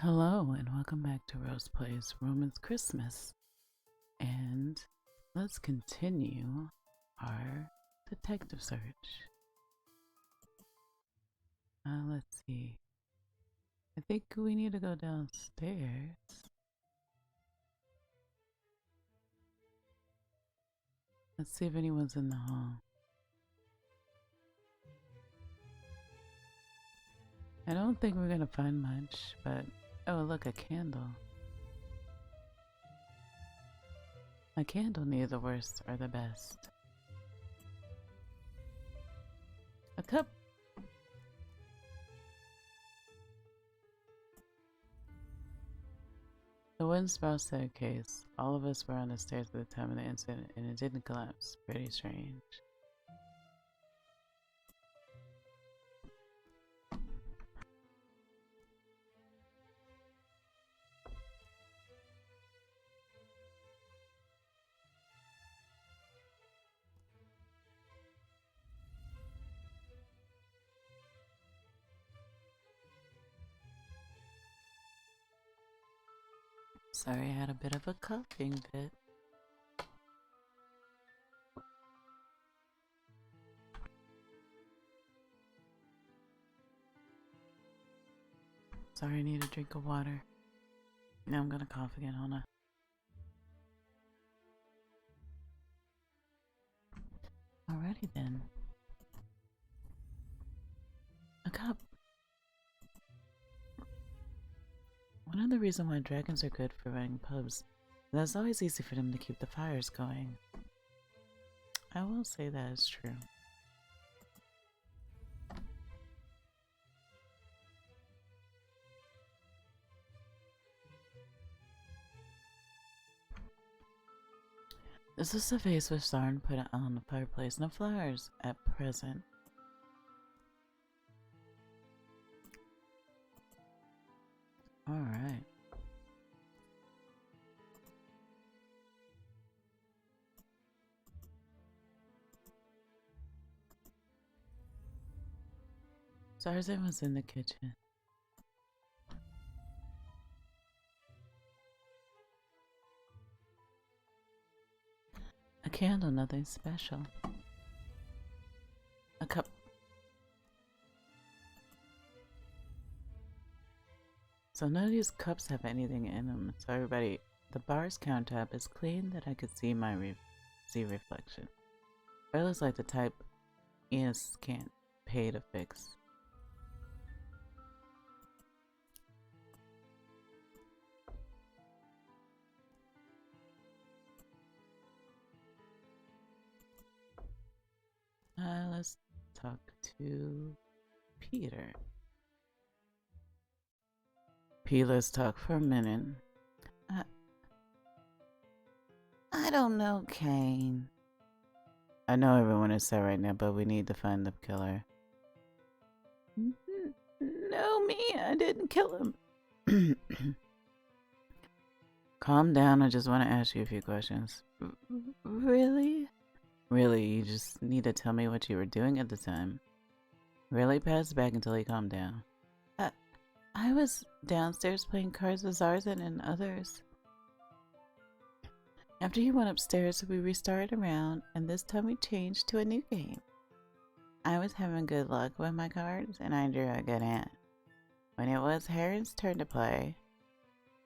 Hello and welcome back to Rose Plays Romance Christmas. And let's continue our detective search. Let's see. I think we need to go downstairs. Let's see if anyone's in the hall. I don't think we're gonna find much, but oh, look, a candle. A candle neither the worst or the best. A cup. The wooden spiral staircase. All of us were on the stairs at the time of the incident, and it didn't collapse. Pretty strange. Sorry, I had a bit of a coughing fit. Sorry, I need a drink of water. Now I'm gonna cough again, hold on. Alrighty then. A cup. One of the reasons why dragons are good for running pubs is that it's always easy for them to keep the fires going. I will say that is true. This is the vase with Sarn put on the fireplace. No flowers at present. Alright. Zarzan was in the kitchen. A candle, nothing special. A cup. So none of these cups have anything in them. So everybody, the bar's countertop is clean that I could see my reflection. It looks like the type Enos can't pay to fix. Let's talk to Peter. Let's talk for a minute. I don't know, Kane. I know everyone is sad right now, but we need to find the killer. No, me, I didn't kill him. Calm down, I just want to ask you a few questions. Really? Really, you just need to tell me what you were doing at the time. Really, pass back until you calm down. I was downstairs playing cards with Zarzan and others. After he went upstairs, we restarted around, and this time we changed to a new game. I was having good luck with my cards, and I drew a good hand. When it was Heron's turn to play,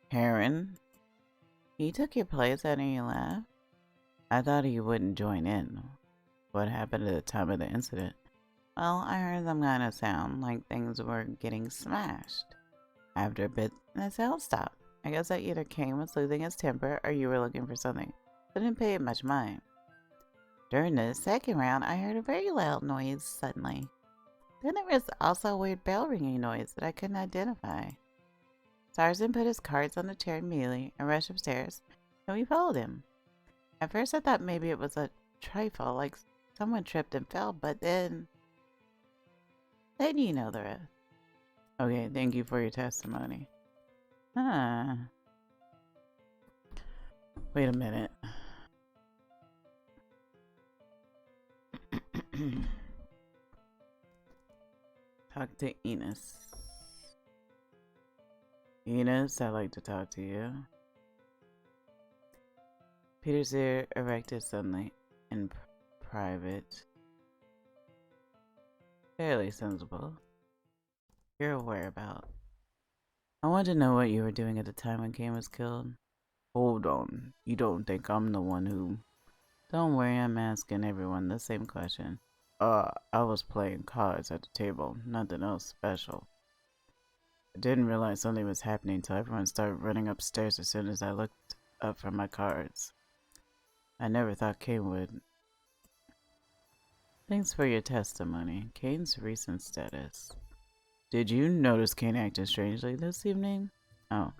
Heron, he took your place after you left. I thought he wouldn't join in. What happened at the time of the incident? Well, I heard them kind of sound like things were getting smashed. After a bit, the sound stopped. I guess that either Kane was losing his temper or you were looking for something. I didn't pay it much mind. During the second round, I heard a very loud noise suddenly. Then there was also a weird bell ringing noise that I couldn't identify. Zarzan put his cards on the chair immediately and rushed upstairs, and we followed him. At first I thought maybe it was a trifle, like someone tripped and fell, but then you know the rest. Okay, thank you for your testimony. Huh. Wait a minute. Talk to Enos. Enos, I'd like to talk to you. Peter's ear erected suddenly in private. Fairly sensible. Your whereabouts. I want to know what you were doing at the time when Kane was killed. Hold on. You don't think I'm the one who... Don't worry, I'm asking everyone the same question. I was playing cards at the table. Nothing else special. I didn't realize something was happening until everyone started running upstairs as soon as I looked up from my cards. I never thought Kane would. Thanks for your testimony. Kane's recent status. Did you notice Kane acting strangely this evening? Oh,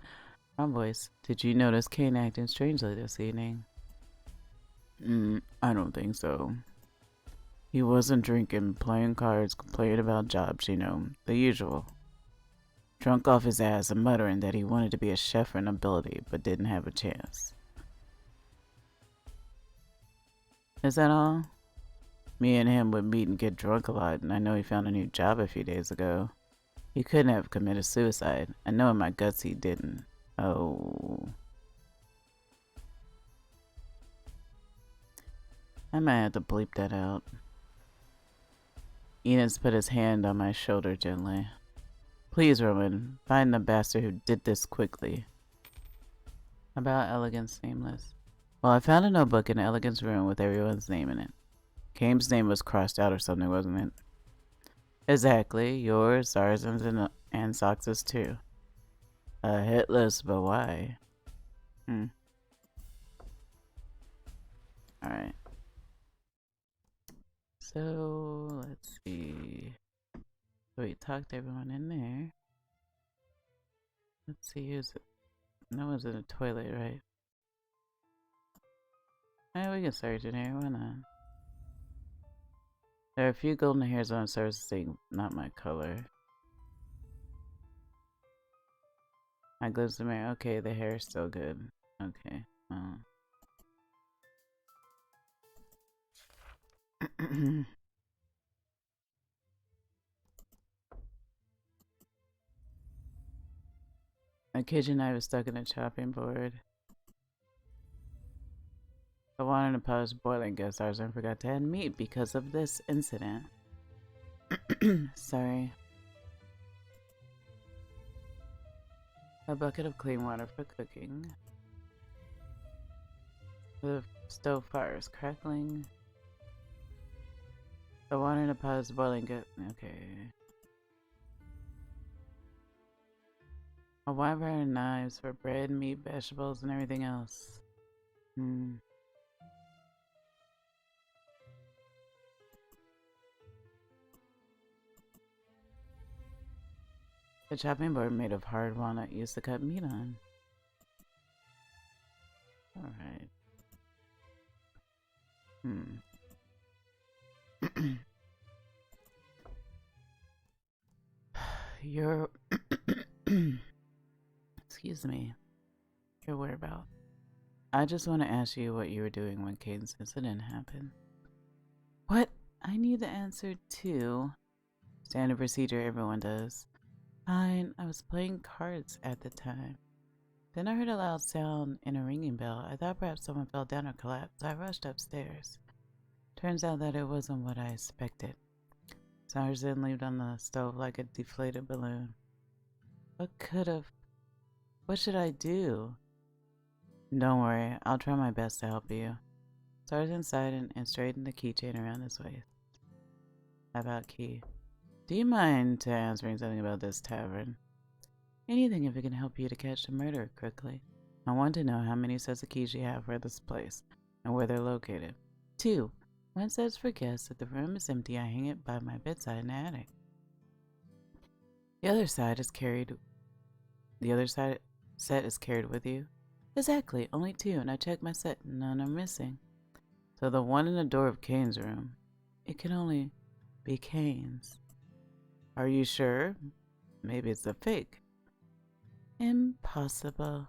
wrong voice. Did you notice Kane acting strangely this evening? I don't think so. He wasn't drinking, playing cards, complaining about jobs, you know, the usual. Drunk off his ass and muttering that he wanted to be a chef for nobility, but didn't have a chance. Is that all? Me and him would meet and get drunk a lot, and I know he found a new job a few days ago. He couldn't have committed suicide. I know in my guts he didn't. Oh. I might have to bleep that out. Enos put his hand on my shoulder gently. Please, Roman, find the bastard who did this quickly. About Elegance Nameless. Well, I found a notebook in Elegance room with everyone's name in it. Kane's name was crossed out or something, wasn't it? Exactly. Yours, Zarzan's, and Sox's too. A hit list, but why? Alright. So, let's see. So we talked to everyone in there. Let's see who's... No one's in the toilet, right? Alright, we can search in here. Why not? There are a few golden hairs on the surface saying, not my color. I glimpsed the mirror. Okay, the hair is still good. Okay. A kitchen knife was stuck in a chopping board. The water in the pot was boiling. Guess Tarzan forgot to add meat because of this incident. Sorry. A bucket of clean water for cooking. The stove fire is crackling. The water in the pot is boiling good. Okay. A wide variety of knives for bread, meat, vegetables, and everything else. The chopping board made of hard walnut used to cut meat on. Alright. Your... Excuse me. Your whereabouts. I just want to ask you what you were doing when Kane's incident happened. What? I need the answer too. Standard procedure, everyone does. Fine, I was playing cards at the time. Then I heard a loud sound and a ringing bell. I thought perhaps someone fell down or collapsed. I rushed upstairs. Turns out that it wasn't what I expected. Tarzan leaped on the stove like a deflated balloon. What should I do? Don't worry, I'll try my best to help you. Tarzan sighed and straightened the keychain around his waist. About key. Do you mind answering something about this tavern? Anything if it can help you to catch the murderer quickly. I want to know how many sets of keys you have for this place and where they're located. 2. One set's for guests. If the room is empty, I hang it by my bedside in the attic. The other set is carried with you? Exactly, only 2, and I checked my set, none are missing. So the one in the door of Kane's room, it can only be Kane's. Are you sure? Maybe it's a fake. Impossible.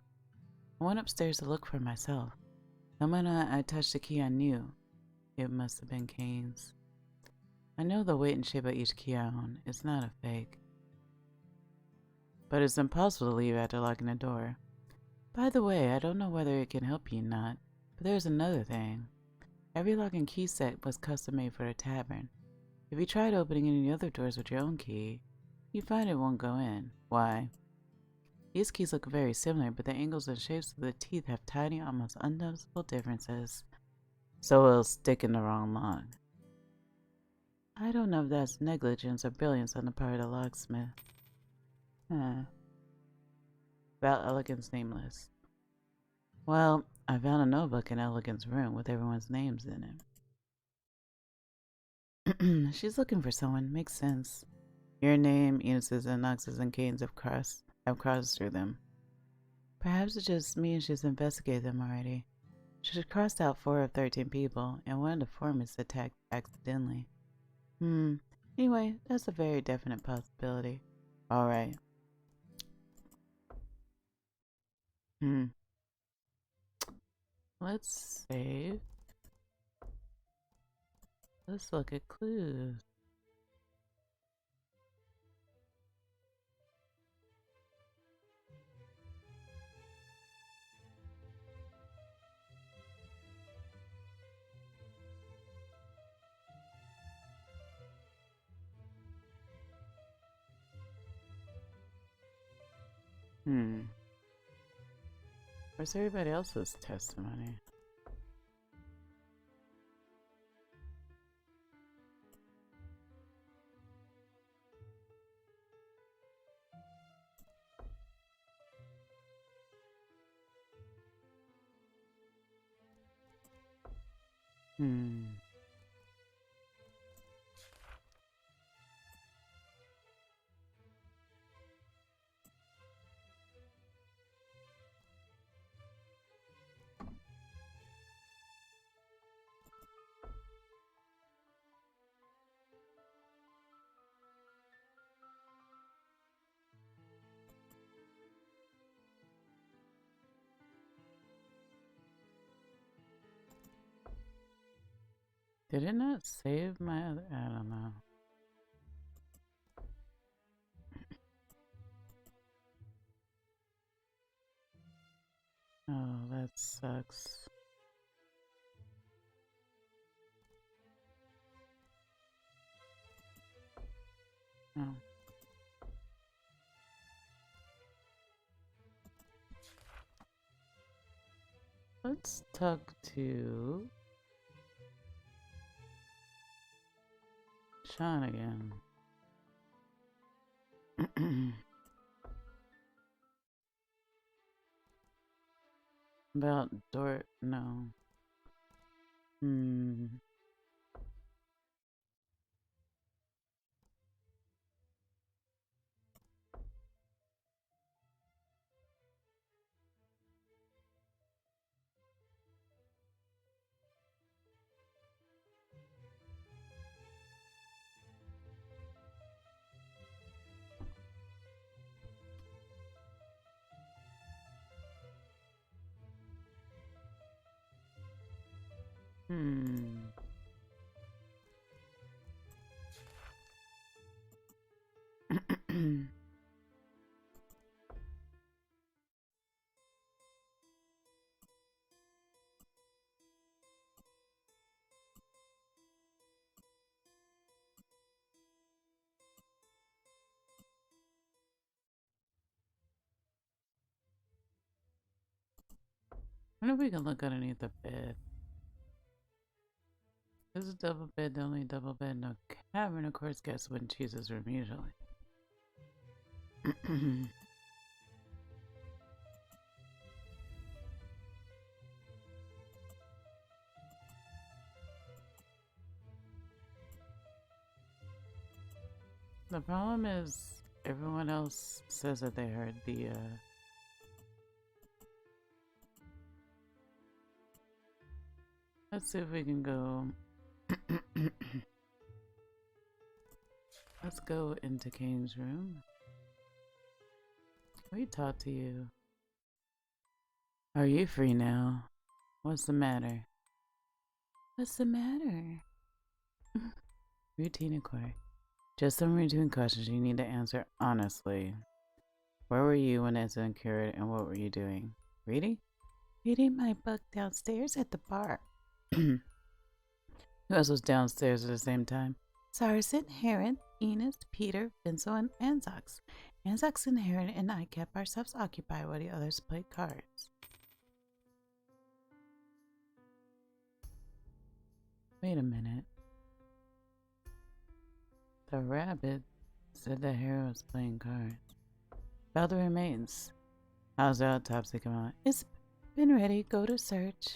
I went upstairs to look for myself. The moment I touched the key, I knew it must have been Kane's. I know the weight and shape of each key I own. It's not a fake. but it's impossible to leave after locking the door. By the way, I don't know whether it can help you or not, but there's another thing. Every lock and key set was custom made for the tavern. If you tried opening any other doors with your own key, you find it won't go in. Why? These keys look very similar, but the angles and shapes of the teeth have tiny, almost unnoticeable differences. So it'll stick in the wrong lock. I don't know if that's negligence or brilliance on the part of the locksmith. About Elegant's nameless. Well, I found a notebook in Elegant's room with everyone's names in it. She's looking for someone. Makes sense. Your name, Eunice's, and Knox's, and Kane's have crossed through them. Perhaps it just means she's investigated them already. She's crossed out 4 of 13 people, and one of the foremen attacked accidentally. Anyway, that's a very definite possibility. Alright. Let's save. Let's look at clues. Where's everybody else's testimony? Did it not save my other? I don't know. Oh, that sucks. Oh. Let's talk to Sean again. About Dort, no. I wonder if we can look underneath the bed. This is a double bed, the only double bed, no cabin. Of course, guests wouldn't choose this room usually. The problem is everyone else says that they heard the let's see if we can go. Let's go into Kane's room. Can we talk to you? Are you free now? What's the matter? What's the matter? Routine inquiry. Just some routine questions you need to answer honestly. Where were you when it's occurred, and what were you doing? Reading? Reading my book downstairs at the bar. Who else was downstairs at the same time? Saracen, Heron, Enos, Peter, Vinzo, and Anzox. Anzox and Heron and I kept ourselves occupied while the others played cards. Wait a minute. The rabbit said that Heron was playing cards. About the remains. How's the autopsy come out? It's been ready. Go to search.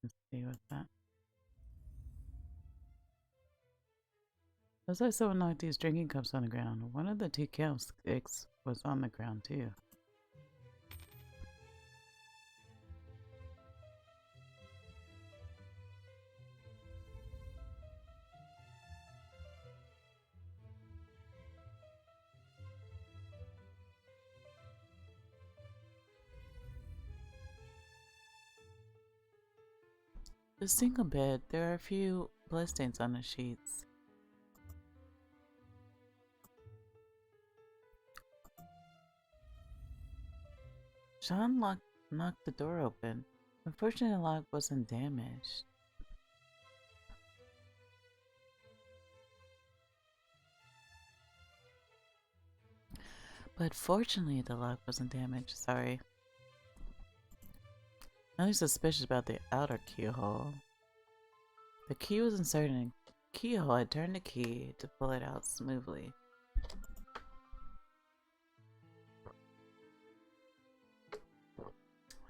Let's see what's that. Looks like someone knocked these drinking cups on the ground. One of the two candlesticks was on the ground too. The single bed, there are a few bloodstains on the sheets. Sean knocked the door open. Unfortunately, the lock wasn't damaged. But fortunately, the lock wasn't damaged. Sorry. Nothing suspicious about the outer keyhole. The key was inserted in the keyhole. I turned the key to pull it out smoothly.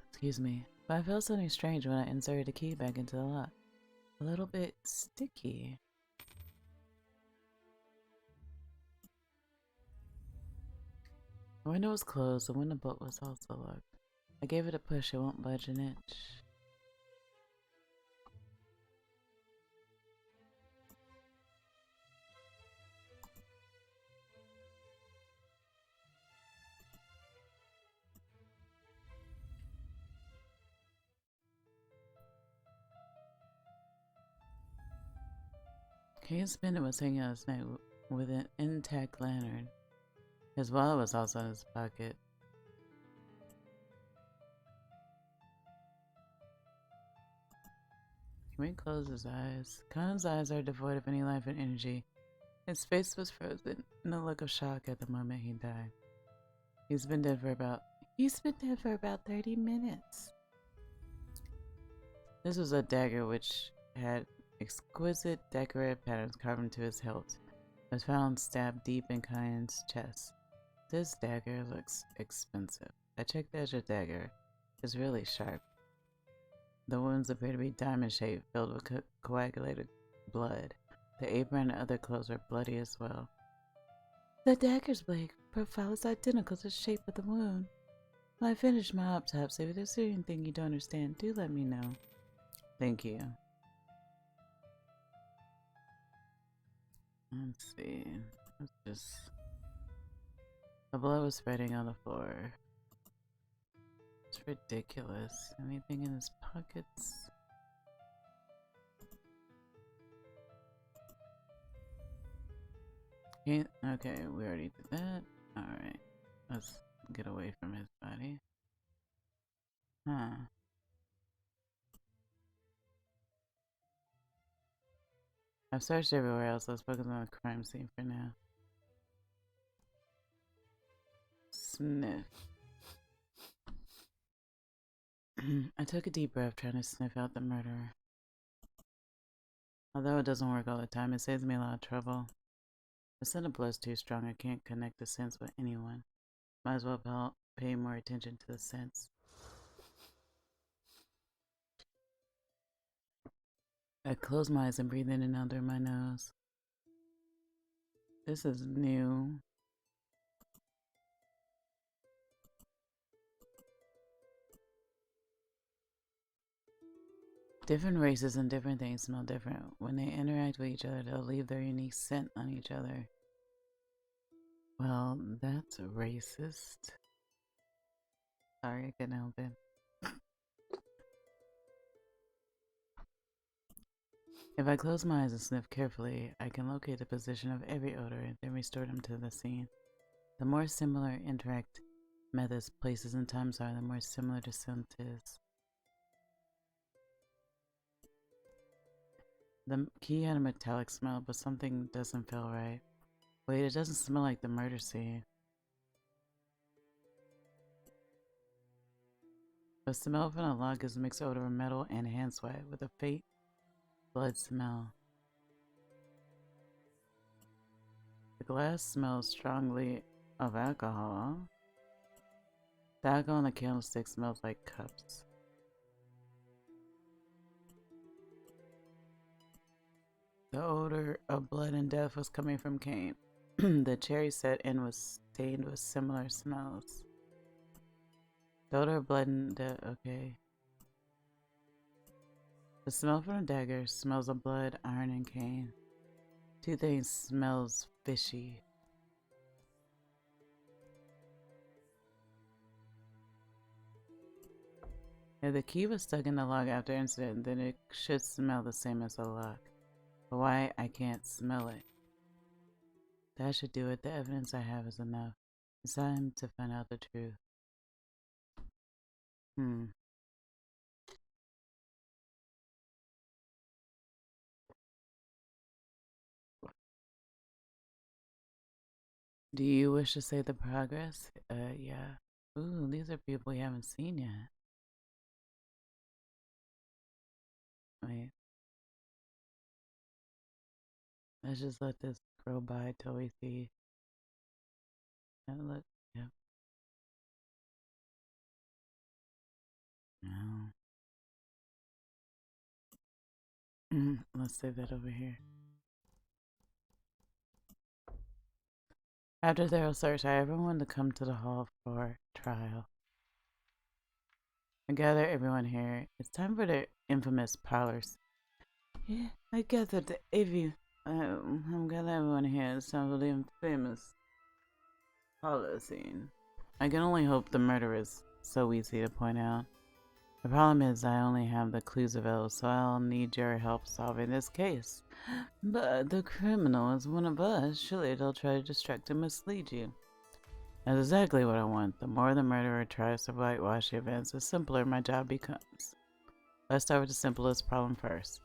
Excuse me, but I felt something strange when I inserted the key back into the lock. A little bit sticky. The window was closed, the window bolt was also locked. I gave it a push, it won't budge an inch. Case Bennett was hanging out his neck with an intact lantern. His wallet was also in his pocket. He closed his eyes. Conan's eyes are devoid of any life and energy. His face was frozen in a look of shock at the moment he died. He's been dead for about 30 minutes. This was a dagger which had exquisite decorative patterns carved into his hilt. It was found stabbed deep in Conan's chest. This dagger looks expensive. I checked the edge of the dagger. It's really sharp. The wounds appear to be diamond-shaped, filled with coagulated blood. The apron and other clothes are bloody as well. The dagger's blade profile is identical to the shape of the wound. When I finish my autopsy, if there's anything you don't understand, do let me know. Thank you. Let's see. Let's just... The blood was spreading on the floor. It's ridiculous. Anything in his pockets? Okay, we already did that. Alright. Let's get away from his body. Huh. I've searched everywhere else. Let's focus on the crime scene for now. Sniff. I took a deep breath, trying to sniff out the murderer. Although it doesn't work all the time, it saves me a lot of trouble. The scent of blood's too strong. I can't connect the scents with anyone. Might as well pay more attention to the scents. I close my eyes and breathe in and out through my nose. This is new. Different races and different things smell different. When they interact with each other, they'll leave their unique scent on each other. Well, that's racist. Sorry, I couldn't help it. If I close my eyes and sniff carefully, I can locate the position of every odor and then restore them to the scene. The more similar interact methods, places, and times are, the more similar the scent is. The key had a metallic smell, but something doesn't feel right. Wait, it doesn't smell like the murder scene. The smell from the log is a mixed odor of metal and hand sweat with a faint blood smell. The glass smells strongly of alcohol. The alcohol in the candlestick smells like cups. The odor of blood and death was coming from Kane. The cherry set in was stained with similar smells. The odor of blood and death, okay. The smell from the dagger smells of blood, iron, and cane. Two things smells fishy. If the key was stuck in the lock after incident, then it should smell the same as the lock. But why I can't smell it? That should do it. The evidence I have is enough. It's time to find out the truth. Do you wish to say the progress? Yeah. Ooh, these are people we haven't seen yet. Wait. Let's just let this scroll by till we see. Look. Yep. No. Let's save that over here. After thorough search, I everyone to come to the hall for trial. I gather everyone here. It's time for the infamous parlors. Yeah, I gathered the I'm gathering everyone here. It's time for the infamous parlor scene. I can only hope the murder is so easy to point out. The problem is I only have the clues available, so I'll need your help solving this case. But the criminal is one of us. Surely they'll try to distract and mislead you. That's exactly what I want. The more the murderer tries to whitewash the events, the simpler my job becomes. Let's start with the simplest problem first.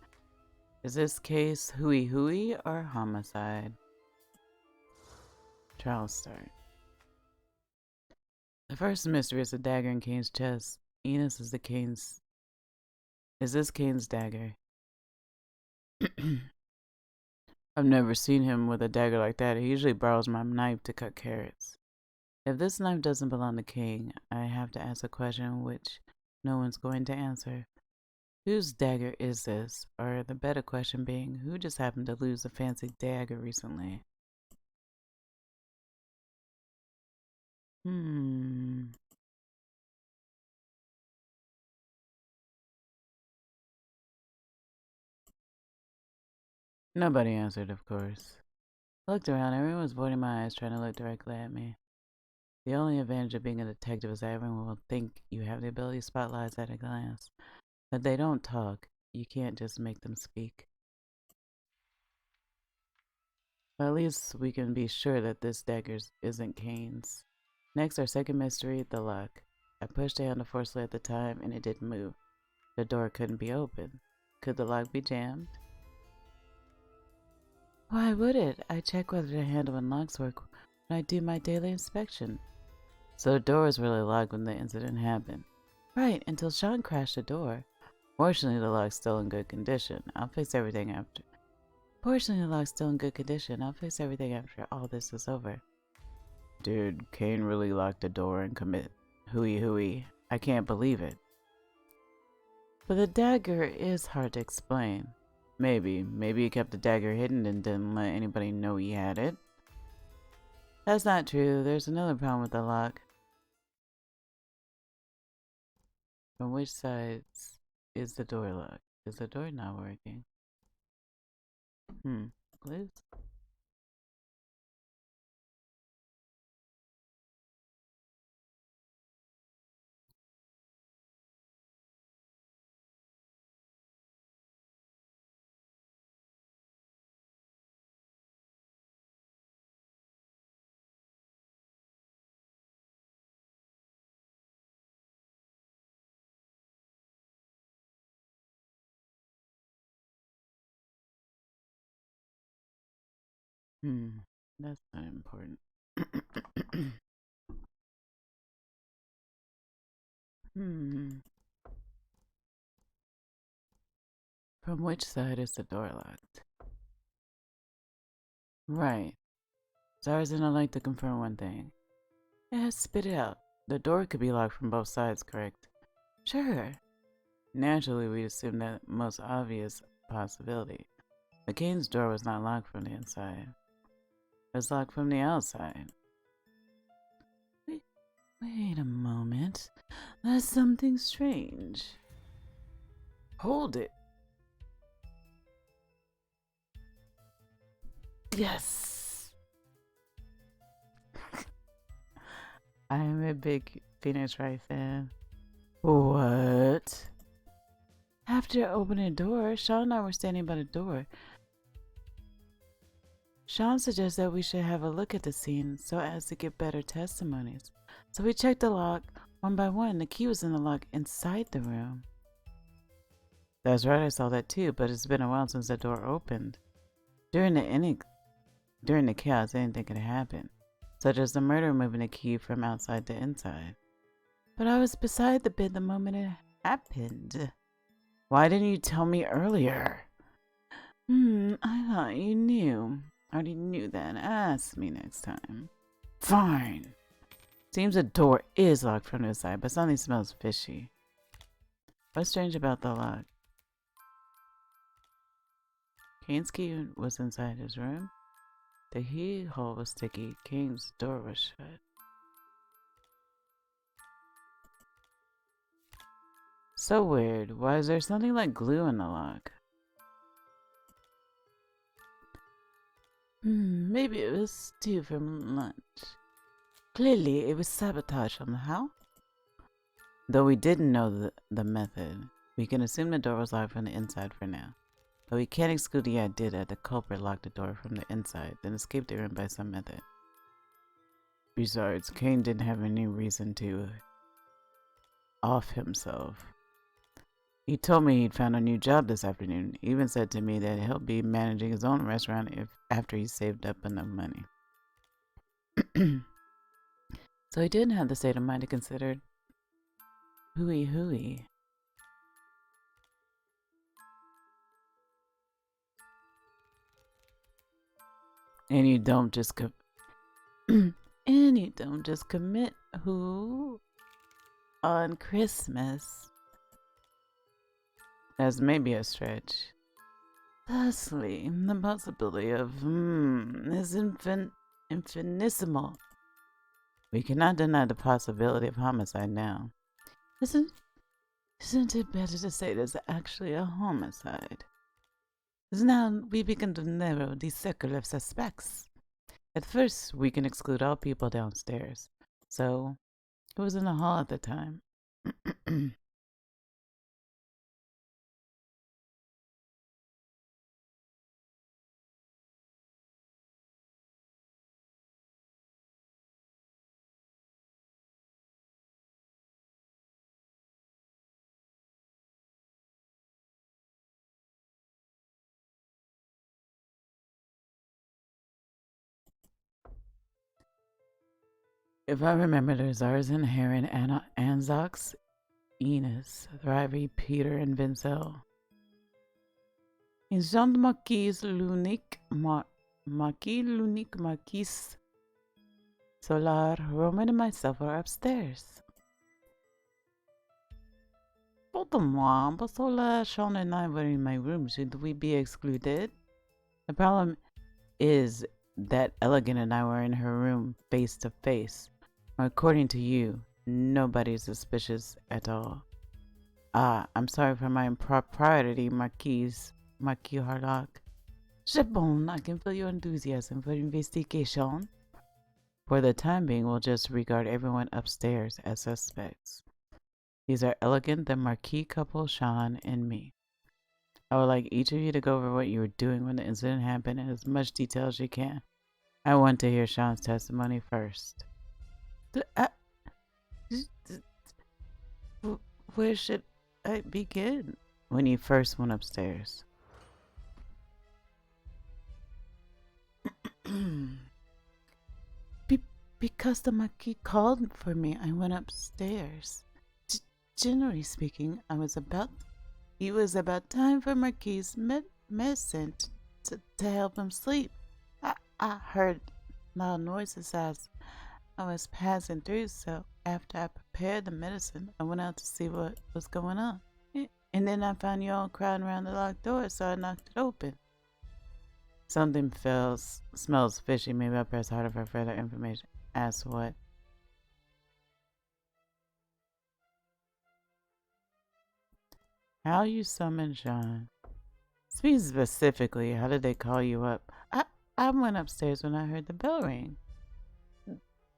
Is this case hooey or homicide? Trial start. The first mystery is the dagger in Kane's chest. Enos is this Kane's dagger? I've never seen him with a dagger like that. He usually borrows my knife to cut carrots. If this knife doesn't belong to Kane, I have to ask a question which no one's going to answer. Whose dagger is this? Or the better question being, who just happened to lose a fancy dagger recently? Nobody answered, of course. I looked around, everyone was avoiding my eyes, trying to look directly at me. The only advantage of being a detective is that everyone will think you have the ability to spot lies at a glance. But they don't talk. You can't just make them speak. But at least we can be sure that this dagger isn't Kane's. Next, our second mystery, the lock. I pushed the handle forcefully at the time and it didn't move. The door couldn't be opened. Could the lock be jammed? Why would it? I check whether the handle and locks work when I do my daily inspection. So the door was really locked when the incident happened. Right, until Sean crashed the door. Fortunately, the lock's still in good condition. I'll fix everything after. Fortunately, the lock's still in good condition. I'll fix everything after all this is over. Dude, Kane really locked the door and commit hooey. I can't believe it. But the dagger is hard to explain. Maybe he kept the dagger hidden and didn't let anybody know he had it. That's not true. There's another problem with the lock. From which side is the door locked? Is the door not working? Please? That's not important. From which side is the door locked? Right. Zara's and I'd like to confirm one thing. Yeah, spit it out. The door could be locked from both sides, correct? Sure. Naturally, we'd assume that most obvious possibility. McCain's door was not locked from the inside. It was locked from the outside. Wait a moment. That's something strange. Hold it. Yes! I am a big Phoenix Wright fan. What? After opening the door, Sean and I were standing by the door. Sean suggests that we should have a look at the scene so as to get better testimonies. So we checked the lock one by one. The key was in the lock inside the room. That's right, I saw that too, but it's been a while since the door opened. During the chaos, anything could happen, such as the murderer moving the key from outside to inside. But I was beside the bed the moment it happened. Why didn't you tell me earlier? I thought you knew. I already knew that. Ask me next time. Fine. Seems the door is locked from the side, but something smells fishy. What's strange about the lock? Kane's key was inside his room. The key hole was sticky. Kane's door was shut. So weird. Why is there something like glue in the lock? Maybe it was stew from lunch. Clearly, it was sabotage somehow. Though we didn't know the method, we can assume the door was locked from the inside for now. But we can't exclude the idea that the culprit locked the door from the inside, then escaped the room by some method. Besides, Kane didn't have any reason to off himself. He told me he'd found a new job this afternoon. He even said to me that he'll be managing his own restaurant after he saved up enough money. So he didn't have the state of mind to consider hooey. And you don't just commit who on Christmas. That's maybe a stretch. Thusly, the possibility of is infinitesimal. We cannot deny the possibility of homicide now. Isn't it better to say there's actually a homicide? As now we begin to narrow the circle of suspects. At first, we can exclude all people downstairs. So, who was in the hall at the time? If I remember, there's Zarzan, Heron, Anzox, Enos, Thrivey, Peter, and Vincel. In Jean Marquis l'unique Marquis Solar, Roman and myself are upstairs. Pardon-moi, but Solar, Sean, and I were in my room. Should we be excluded? The problem is that Elegant and I were in her room face to face. According to you, nobody's suspicious at all. I'm sorry for my impropriety, Marquis Harlock. C'est bon, I can feel your enthusiasm for investigation. For the time being, we'll just regard everyone upstairs as suspects. These are Elegant, the Marquis couple, Sean, and me. I would like each of you to go over what you were doing when the incident happened in as much detail as you can. I want to hear Sean's testimony first. Where should I begin? When you first went upstairs. Because the Marquis called for me, I went upstairs. Generally speaking, it was about time for Marquis' medicine to help him sleep. I heard loud noises as I was passing through, so after I prepared the medicine, I went out to see what was going on. And then I found you all crowding around the locked door, so I knocked it open. Something smells fishy. Maybe I'll press harder for further information. Ask what? How you summoned Sean? Speak specifically. How did they call you up? I went upstairs when I heard the bell ring.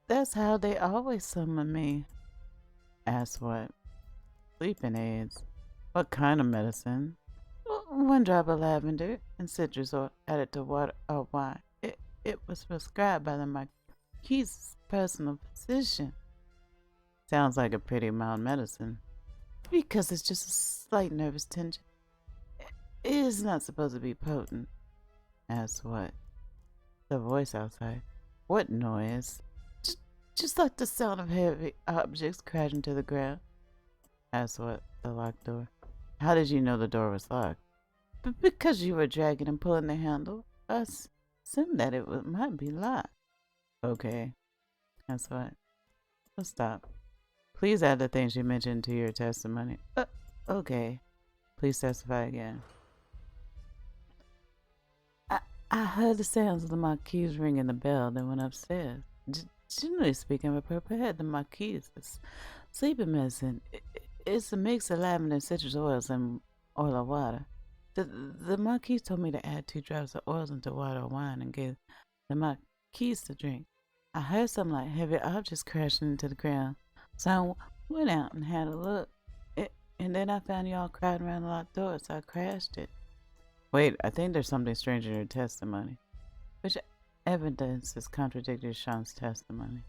That's how they always summon me. Ask what? Sleeping aids. What kind of medicine? One drop of lavender and citrus oil added to water or wine. It was prescribed by the Marquis's personal physician. Sounds like a pretty mild medicine. Because it's just a slight nervous tension. It is not supposed to be potent. Ask what? The voice outside. What noise? Just like the sound of heavy objects crashing to the ground. Ask what? The locked door. How did you know the door was locked? Because you were dragging and pulling the handle. I assumed that might be locked. Okay. That's what. We'll stop. Please add the things you mentioned to your testimony. Okay. Please testify again. I heard the sounds of the Marquis ringing the bell, then went upstairs. Generally speaking, I prepared the Marquis' sleeping medicine. It's a mix of lavender and citrus oils and oil of water. The Marquis told me to add 2 drops of oils into water or wine and gave the Marquis to drink. I heard something like heavy objects crashing into the ground, so I went out and had a look. And then I found you all crowding around the locked door, so I crashed it. Wait, I think there's something strange in your testimony. Which evidence has contradicted Sean's testimony?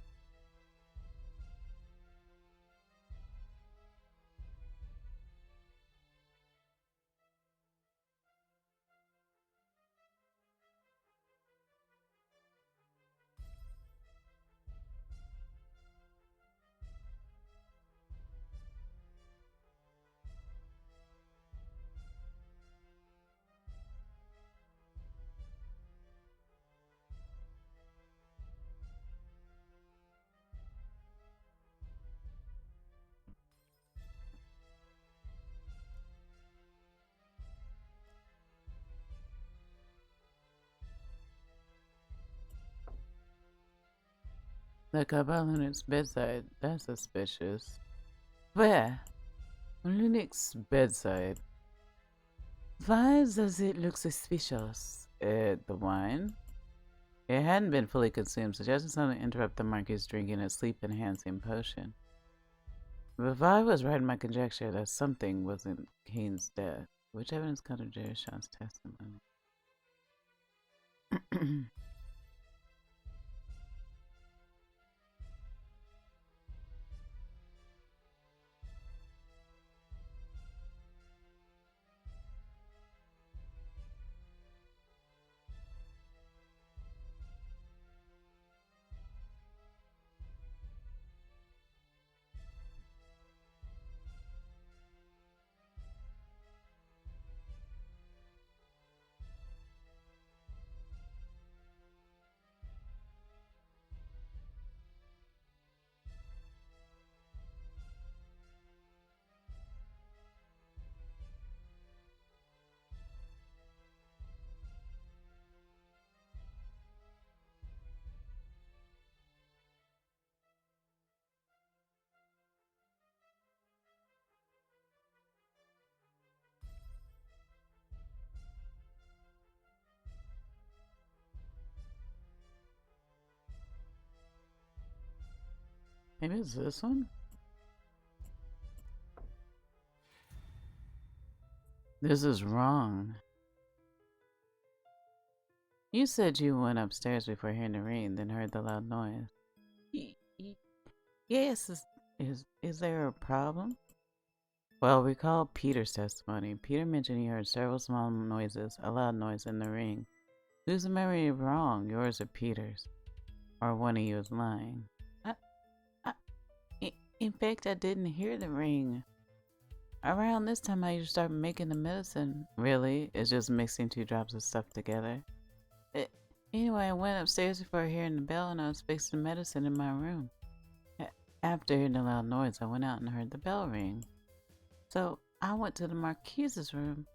The cabal on its bedside, that's suspicious. Where? On Lunix's bedside. Why does it look suspicious? The wine? It hadn't been fully consumed, suggesting something to interrupt the Marquis drinking a sleep-enhancing potion. But if I was right in my conjecture that something wasn't Kane's death, which evidence contradicts Sean's testimony? Maybe it's this one? This is wrong. You said you went upstairs before hearing the ring, then heard the loud noise. Yes, is there a problem? Well, recall Peter's testimony. Peter mentioned he heard several small noises, a loud noise in the ring. Whose memory is wrong, yours or Peter's? Or one of you is lying. I, I, in fact, I didn't hear the ring. Around this time, I usually start making the medicine. Really? It's just mixing 2 drops of stuff together. Anyway, I went upstairs before hearing the bell and I was fixing medicine in my room. After hearing the loud noise, I went out and heard the bell ring. So I went to the Marquise's room,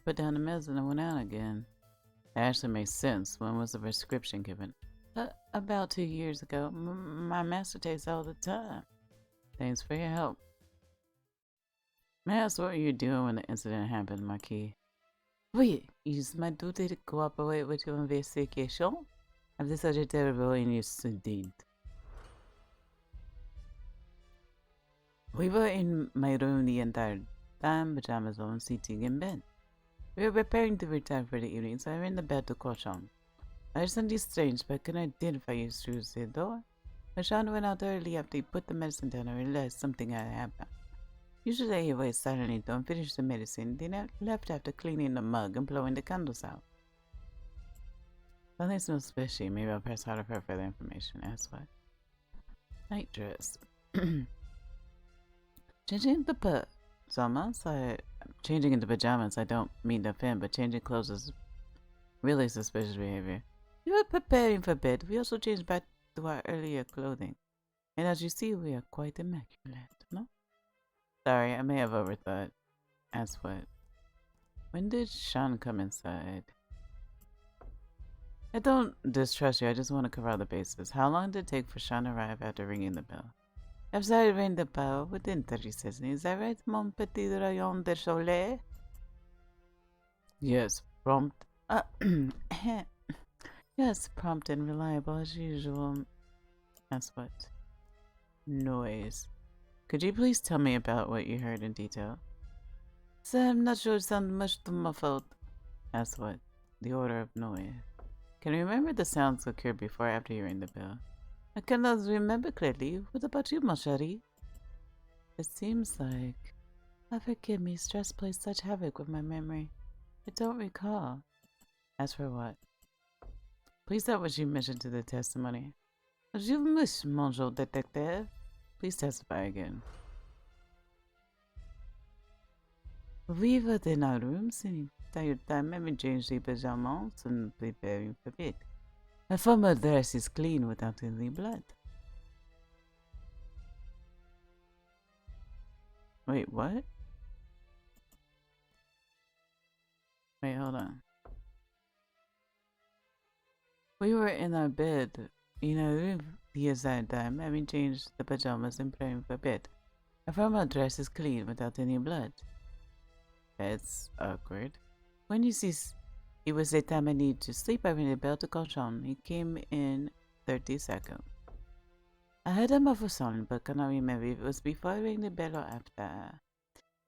put down the medicine and went out again. It actually makes sense. When was the prescription given? About 2 years ago. My master takes all the time. Thanks for your help. May I ask what were you doing when the incident happened, Marquis? Oui, it's my duty to cooperate with your investigation of this such a terrible incident. We were in my room the entire time, pajamas on, sitting in bed. We were preparing to retire for the evening, so I ran the bed to caution. I heard something strange, but I couldn't identify it through the door. Sean went out early after he put the medicine down and realized something had happened. Usually he waits silently to finish the medicine, then I left after cleaning the mug and blowing the candles out. Something smells fishy. Maybe I'll press harder for further information. Ask what? Night dress. Changing the pajamas? Changing into pajamas, I don't mean to offend, but changing clothes is really suspicious behavior. We were preparing for bed. We also changed back to our earlier clothing. And as you see, we are quite immaculate, no? Sorry, I may have overthought. Ask what? When did Sean come inside? I don't distrust you, I just want to cover all the bases. How long did it take for Sean to arrive after ringing the bell? I've started ringing the bell within 30 seconds. Is that right, mon petit rayon de soleil? Yes, prompt. Yes, prompt and reliable as usual. That's what? Noise. Could you please tell me about what you heard in detail? Sir, I'm not sure it sounded much too muffled. That's what? The order of noise. Can you remember the sounds that occurred before or after you rang the bell? I cannot remember clearly. What about you, mon chéri? It seems like... forgive me, stress plays such havoc with my memory. I don't recall. As for what? Please tell what you mentioned to the testimony. Je wish, Monsieur Detective. Please testify again. We were in our rooms and the entire time having changed the pajamas and preparing for bed. My former dress is clean without any blood. Wait, what? Wait, hold on. We were in our bed, in our room the entire time, having changed the pajamas and preparing for bed. My former dress is clean without any blood. That's awkward. When you see it was the time I needed to sleep, I rang the bell to call Sean. He came in 30 seconds. I heard a muffled sound, but cannot remember if it was before I rang the bell or after.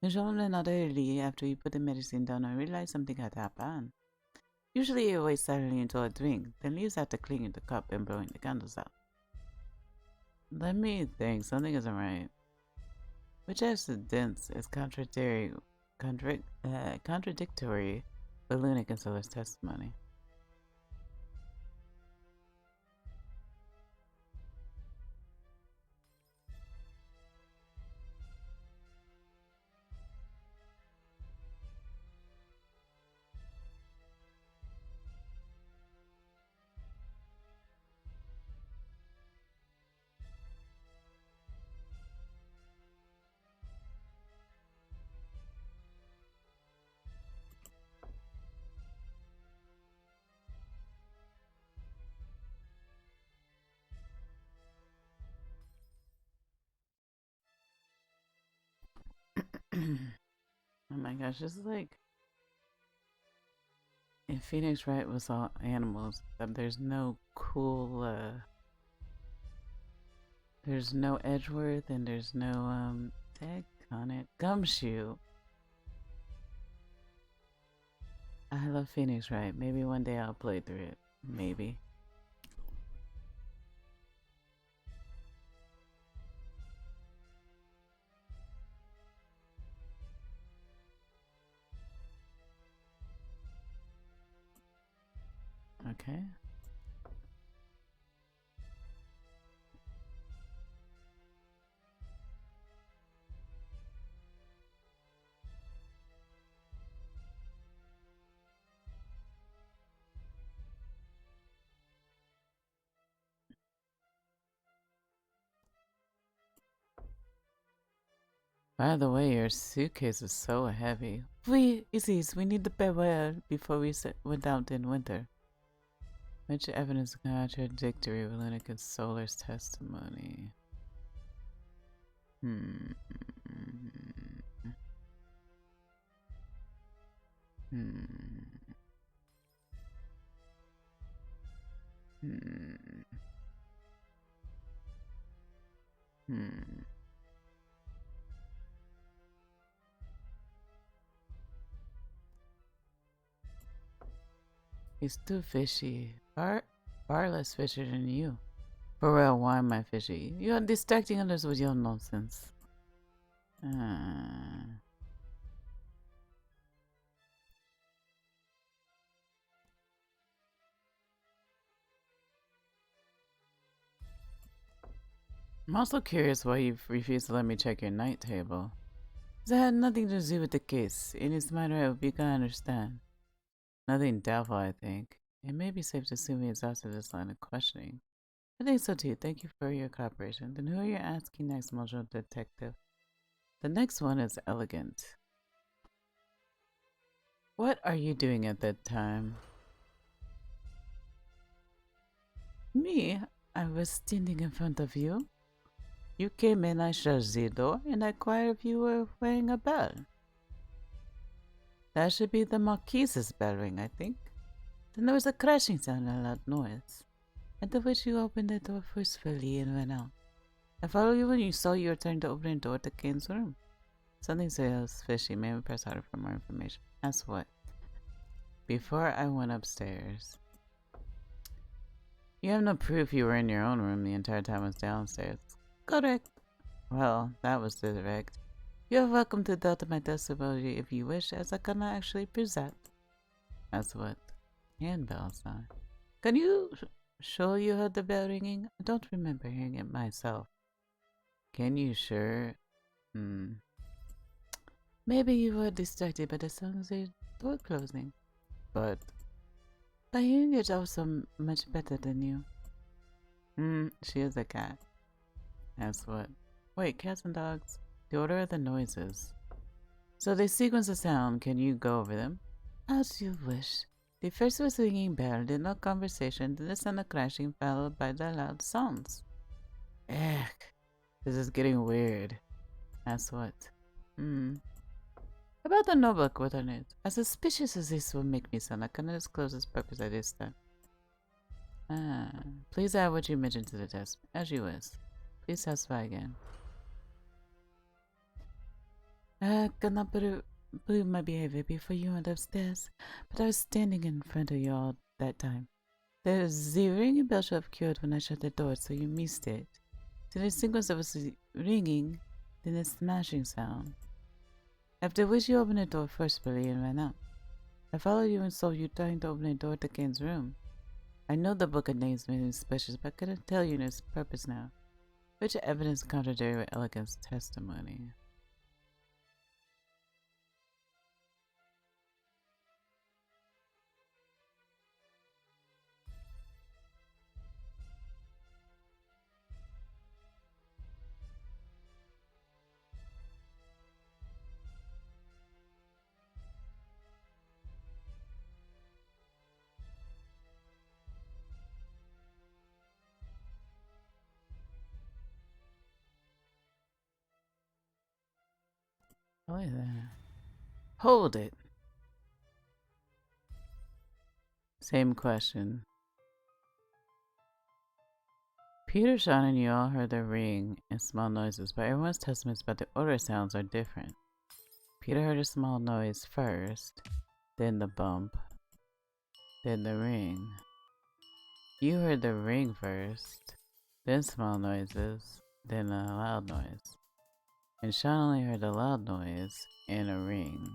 Jean went out early after he put the medicine down and realized something had happened. Usually he waits silently until I drink, then leaves after cleaning the cup and blowing the candles out. Let me think, something isn't right. Which evidence is contradictory with Lunac and Solar's testimony? Oh my gosh, this is like if Phoenix Wright was all animals, there's no cool there's no Edgeworth and there's no tag on it. Gumshoe. I love Phoenix Wright. Maybe one day I'll play through it. Maybe. Okay. By the way, your suitcase is so heavy. We need the beware before we went out in winter. Much evidence contradictory with Leneca's Solar's testimony. Hmm. He's too fishy. Far less fishy than you. For real, why am I fishy? You are distracting others with your nonsense. I'm also curious why you refused to let me check your night table. That had nothing to do with the case. In its matter, I hope you can understand. Nothing doubtful, I think. It may be safe to assume he exhausted this line of questioning. I think so too. Thank you for your cooperation. Then who are you asking next, Mojo Detective? The next one is Elegant. What are you doing at that time? Me? I was standing in front of you. You came in, I shut the door, and I inquired if you were wearing a bell. That should be the Marquise's bell ring, I think. Then there was a crashing sound and a loud noise, at which you opened the door forcefully and went out. I followed you when you saw you returned to open the door to Kane's room. Something sales fishy. Maybe press harder for more information. Ask what? Before I went upstairs. You have no proof you were in your own room the entire time I was downstairs. Correct. Well, that was direct. You are welcome to doubt my testimony if you wish, as I cannot actually prove that. That's what? Handbell sign. Can you show you heard the bell ringing? I don't remember hearing it myself. Can you sure? Maybe you were distracted by the sound of the door closing. But by hearing it also much better than you. She is a cat. That's what? Wait, cats and dogs. The order of the noises. So they sequence of sound. Can you go over them? As you wish. The first was ringing bell, then no conversation, then the sound of crashing, followed by the loud sounds. Ugh. This is getting weird. That's what? About the notebook with on it. As suspicious as this will make me sound, I cannot disclose its purpose at this time. Please add what you mentioned to the test, as you wish. Please testify again. I cannot believe my behavior before you went upstairs, but I was standing in front of you all that time. The ringing bell should have cured when I shut the door, so you missed it. Then the sequence of a ringing, then a smashing sound. After which you opened the door forcefully and ran out. I followed you and saw you trying to open the door to Kane's room. I know the book contains many suspicious, but I couldn't tell you its purpose now. Which evidence contradictory with Elegant's testimony? Wait there. Hold it. Same question. Peter, Sean, and you all heard the ring and small noises, but everyone's testaments about the order sounds are different. Peter heard a small noise first, then the bump, then the ring. You heard the ring first, then small noises, then a loud noise. And Sean only heard a loud noise and a ring.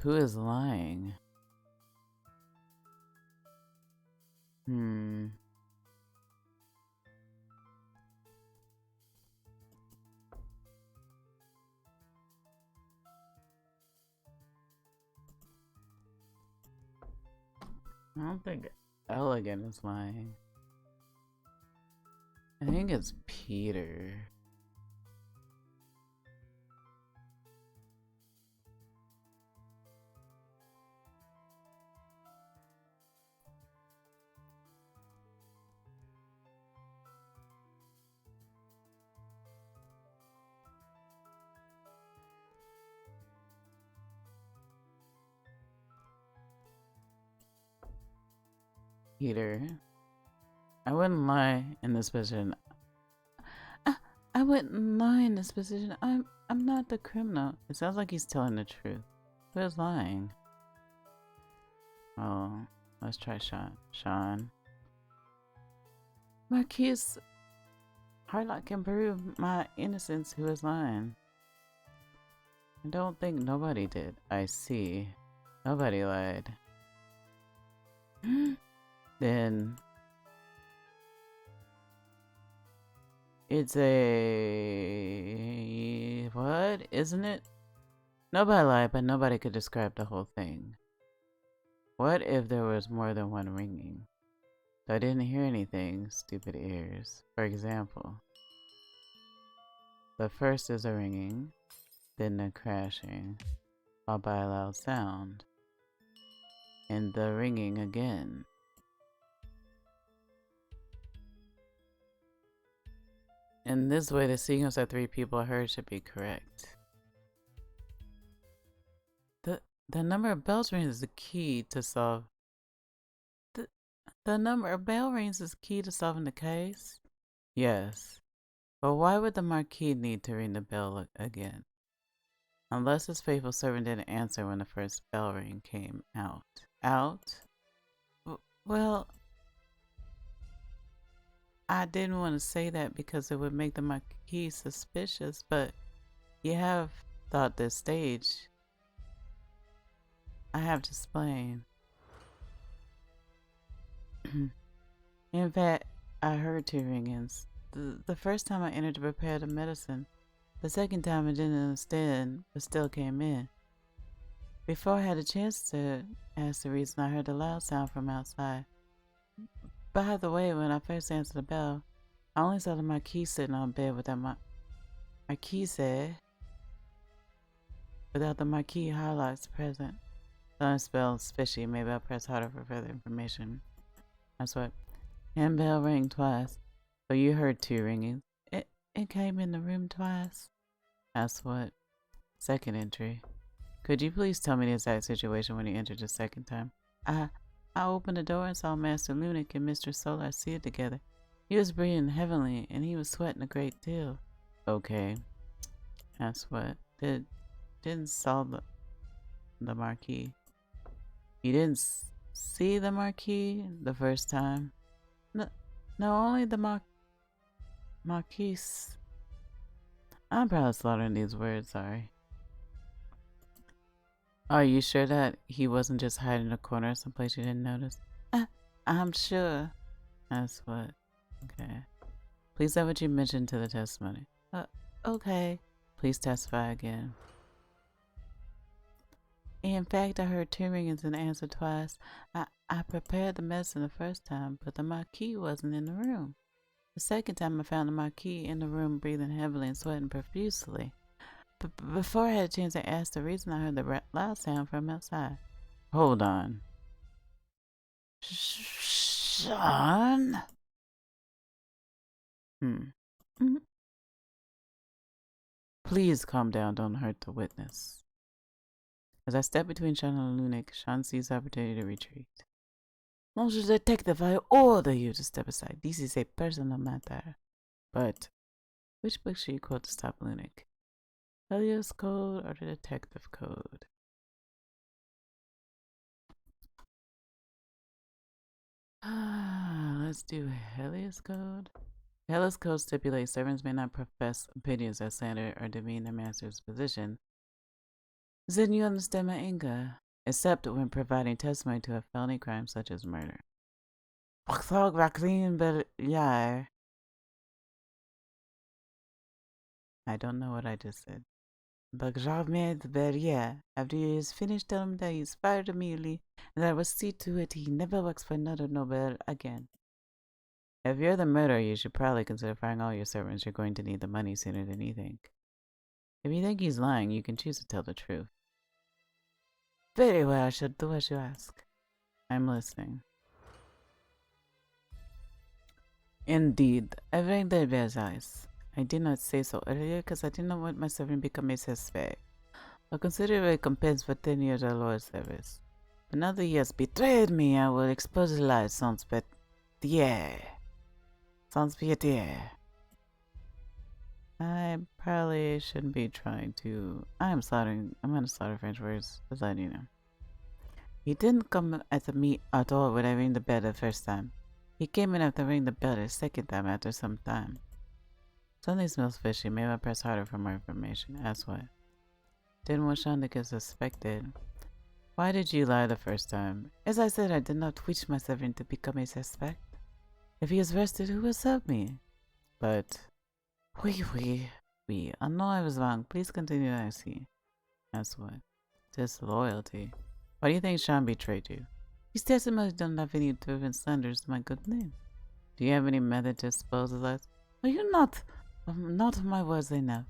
Who is lying? I don't think Elegant is lying. I think it's Peter. Peter, I wouldn't lie in this position. I wouldn't lie in this position. I'm not the criminal. It sounds like he's telling the truth. Who is lying? Oh, let's try Sean. Marquise Harlock can prove my innocence. Who is lying? I don't think nobody did. I see. Nobody lied. Then it's a... what? Isn't it? Nobody lied, but nobody could describe the whole thing. What if there was more than one ringing? I didn't hear anything, stupid ears. For example, the first is a ringing, then a crashing, followed by a loud sound, and the ringing again. In this way, the sequence that 3 people heard should be correct. The number of bells rings is the key to solve. The number of bell rings is key to solving the case? Yes. But why would the Marquis need to ring the bell again? Unless his faithful servant didn't answer when the first bell ring came out. Out? Well, I didn't want to say that because it would make the Marquis suspicious, but you have thought this stage. I have to explain. In fact, I heard 2 ringings. The first time I entered to prepare the medicine. The second time I didn't understand, but still came in. Before I had a chance to ask the reason, I heard a loud sound from outside. By the way, when I first answered the bell, I only saw the Marquis sitting on bed without without the Marquis Harlocks present. Something spells fishy. Maybe I'll press harder for further information. That's what. And bell rang twice. So you heard 2 ringings. It came in the room twice. That's what. Second entry. Could you please tell me the exact situation when you entered the second time? I opened the door and saw Master Lunac and Mistress Solar seated together. He was breathing heavily and he was sweating a great deal. Okay. That's what. Didn't saw the Marquis. You didn't see the Marquis the first time? No, only the Marquis. I'm probably slaughtering these words, sorry. Are you sure that he wasn't just hiding in a corner someplace you didn't notice? I'm sure. That's what. Okay. Please add what you mentioned to the testimony. Okay. Please testify again. In fact, I heard 2 ringings and answered twice. I prepared the medicine the first time, but the Marquis wasn't in the room. The second time I found the Marquis in the room breathing heavily and sweating profusely. Before I had a chance to ask the reason, I heard the loud sound from outside. Hold on. Sean? Please calm down, don't hurt the witness. As I step between Sean and Lunac, Sean sees the opportunity to retreat. Monsieur Detective, I order you to step aside. This is a personal matter. But, which book should you quote to stop Lunac? Helios Code or the Detective Code? Let's do Helios Code. Helios Code stipulates servants may not profess opinions that slander or demean their master's position. Then you understand my anger, except when providing testimony to a felony crime such as murder. I don't know what I just said. Bagravmed Berrier, after he is finished, tell him that he is fired immediately and that I will see to it he never works for another Nobel again. If you're the murderer, you should probably consider firing all your servants. You're going to need the money sooner than you think. If you think he's lying, you can choose to tell the truth. Very well, I shall do as you ask. I'm listening. Indeed, I read the Versailles. I did not say so earlier because I did not want my servant to become a suspect. I'll consider a recompense for 10 years of loyal service. Now that he has betrayed me, I will expose his lies, sans pitié. Sans pitié. I probably shouldn't be trying to. I'm gonna slaughter French words, just letting you know. He didn't come at me at all when I rang the bell the first time. He came in after ringing the bell the second time after some time. Something smells fishy. Maybe I press harder for more information. Ask what? Didn't want Sean to get suspected. Why did you lie the first time? As I said, I did not twitch myself into becoming a suspect. If he is arrested, who will serve me? But... Oui. I know I was wrong. Please continue, I see. That's what? Disloyalty. Why do you think Sean betrayed you? His testimony don't have any driven slanders to my good name. Do you have any method to expose the lies? Are you not my words enough?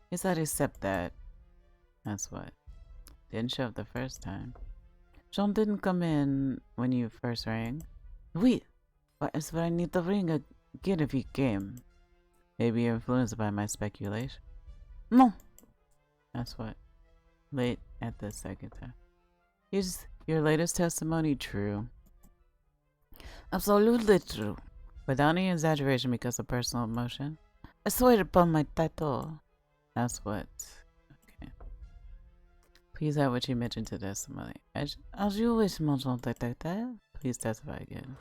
Yes, I accept that. That's what? Didn't show up the first time. Sean didn't come in when you first rang. Oui. Why is what I need to ring again if he came? Maybe you're influenced by my speculation. No. That's what? Late at the second time. Is your latest testimony true? Absolutely true. Without any exaggeration because of personal emotion. I swear upon my title. That's what? Okay. Please add what you mentioned to testimony. As you wish, mon detective. Please testify again.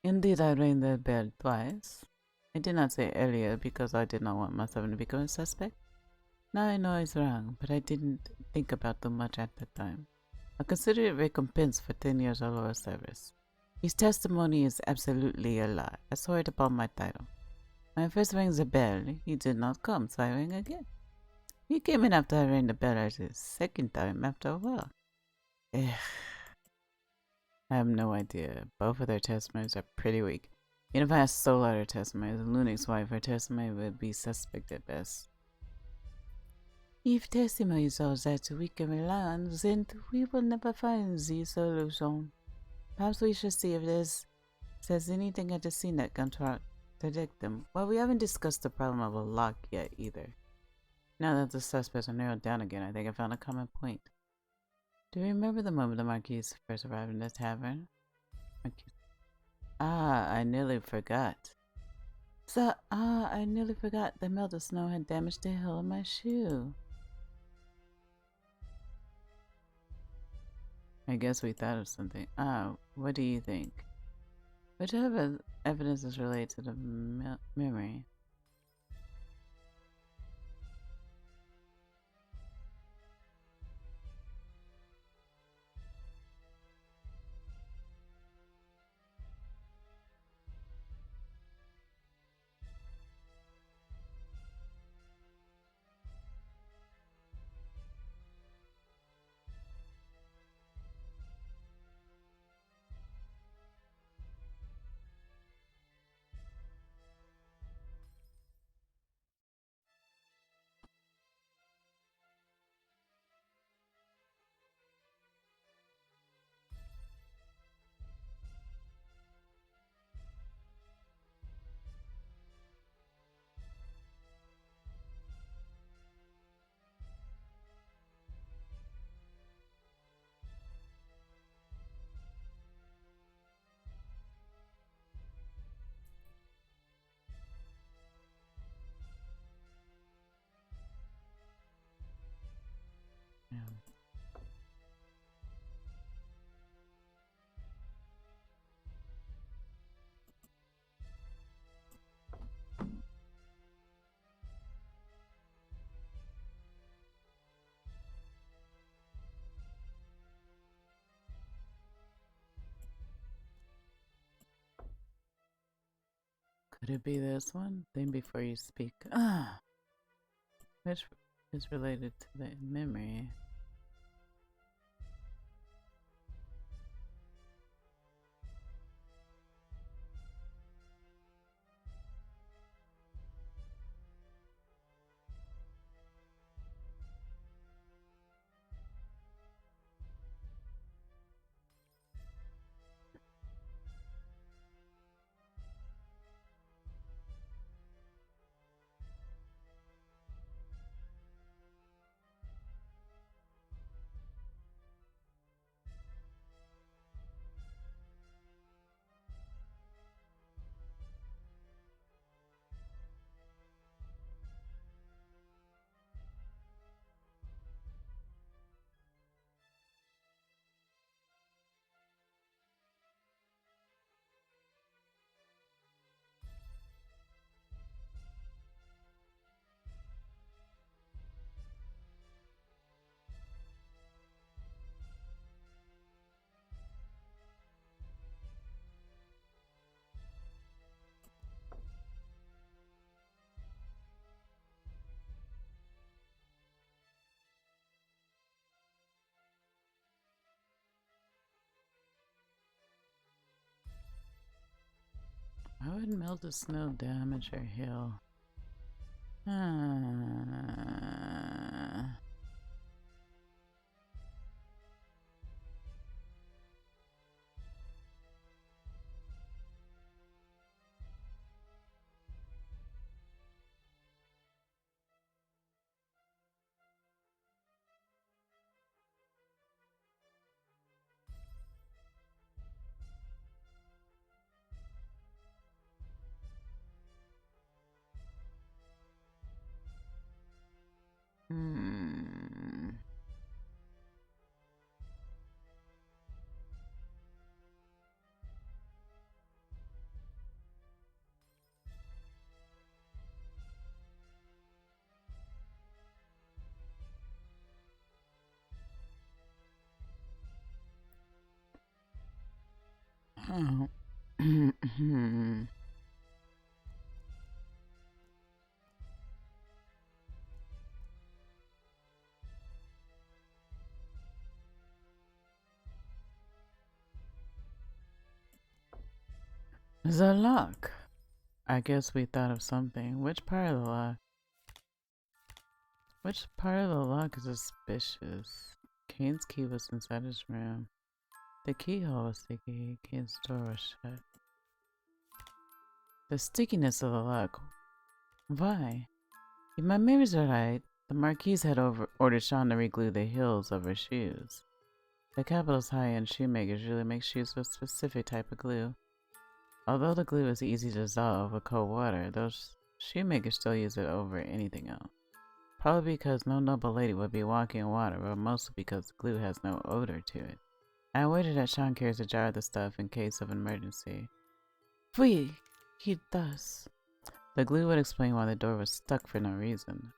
Indeed, I rang the bell twice. I did not say earlier because I did not want myself to become a suspect. Now I know I was wrong, but I didn't think about too much at the time. I consider it recompense for 10 years of loyal service. His testimony is absolutely a lie. I swear it upon my title. When I first rang the bell, he did not come, so I rang again. He came in after I rang the bell the second time after a while. Ugh. I have no idea. Both of their testimonies are pretty weak. Even if I stole out her testimony as Lunix's wife, her testimony would be suspect at best. If testimonies are that we can rely on, then we will never find the solution. Perhaps we should see if there's anything at the scene that can contradict them. Well, we haven't discussed the problem of a lock yet either. Now that the suspects are narrowed down again, I think I found a common point. Do you remember the moment the Marquise first arrived in the tavern? I nearly forgot. I nearly forgot the melted snow had damaged the heel of my shoe. I guess we thought of something. What do you think? Which evidence is related to the memory? Yeah. Could it be this one? Think before you speak. Which is related to the memory. Why would melted snow damage or heal? Hmm. Oh. The lock. I guess we thought of something. Which part of the lock? Which part of the lock is suspicious? Kane's key was inside his room. The keyhole was sticky. Kane's door was shut. The stickiness of the lock. Why? If my memories are right, the Marquise had ordered Sean to reglue the heels of her shoes. The capital's high-end shoemakers usually make shoes with a specific type of glue. Although the glue is easy to dissolve with cold water, those shoemakers still use it over anything else. Probably because no noble lady would be walking in water, but mostly because the glue has no odor to it. I waited that Sean carries a jar of the stuff in case of an emergency. Oui, he does. The glue would explain why the door was stuck for no reason.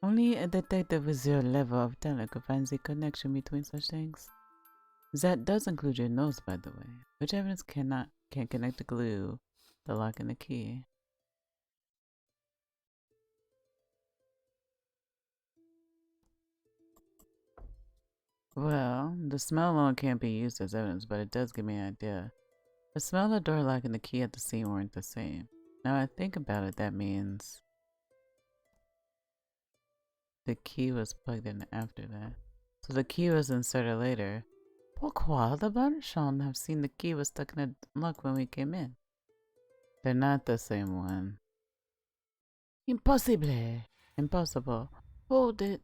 Only a detective with your level of talent could find the connection between such things. That does include your nose, by the way. Which evidence can connect the glue, the lock, and the key? Well, the smell alone can't be used as evidence, but it does give me an idea. The smell of the door lock and the key at the scene weren't the same. Now I think about it, that means the key was plugged in after that. So the key was inserted later. Pourquoi the Barchon have seen the key was stuck in the lock when we came in? They're not the same one. Impossible. Impossible. Hold it.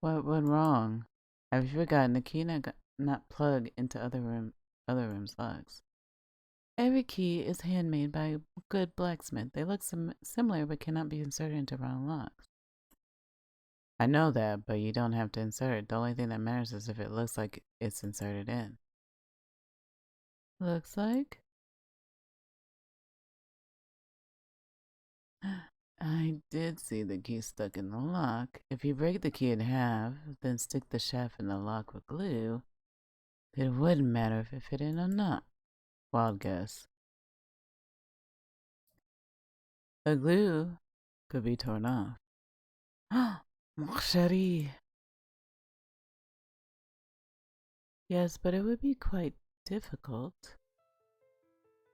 What went wrong? Have you forgotten the key not plug into other rooms' locks? Every key is handmade by a good blacksmith. They look similar but cannot be inserted into round locks. I know that, but you don't have to insert it. The only thing that matters is if it looks like it's inserted in. Looks like? I did see the key stuck in the lock. If you break the key in half, then stick the shaft in the lock with glue, it wouldn't matter if it fit in or not. Wild guess. The glue could be torn off. Mon chéri. Yes, but it would be quite difficult.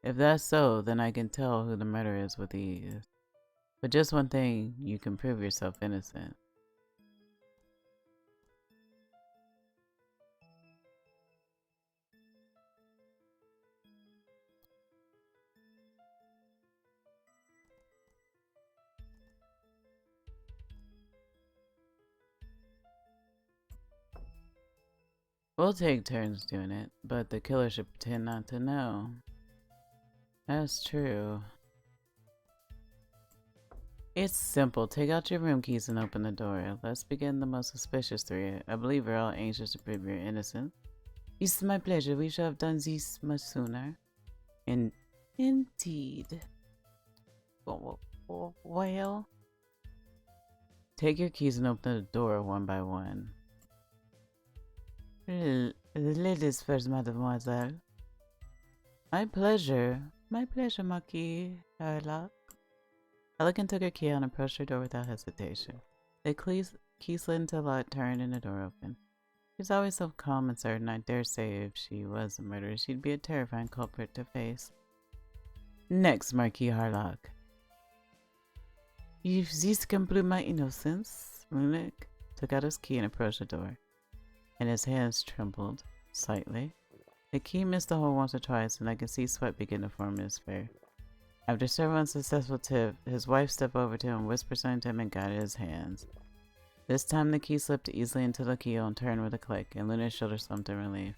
If that's so, then I can tell who the murderer is with ease. But just one thing, you can prove yourself innocent. We'll take turns doing it, but the killer should pretend not to know. That's true. It's simple. Take out your room keys and open the door. Let's begin the most suspicious three. I believe we're all anxious to prove your innocence. It's my pleasure. We should have done this much sooner. Indeed. Well, take your keys and open the door one by one. Ladies first, mademoiselle. My pleasure. My pleasure, Marquis Sherlock. Elegant took her key out and approached her door without hesitation. The key slid into the lock, turned, and the door opened. She's always so calm and certain. I dare say if she was a murderer, she'd be a terrifying culprit to face. Next, Marquis Harlock. If this can prove my innocence, Lunac took out his key and approached the door, and his hands trembled slightly. The key missed the hole once or twice, and I could see sweat begin to form in his face. After several unsuccessful attempts, his wife stepped over to him, whispered something to him, and guided his hands. This time the key slipped easily into the keyhole and turned with a click, and Luna's shoulder slumped in relief.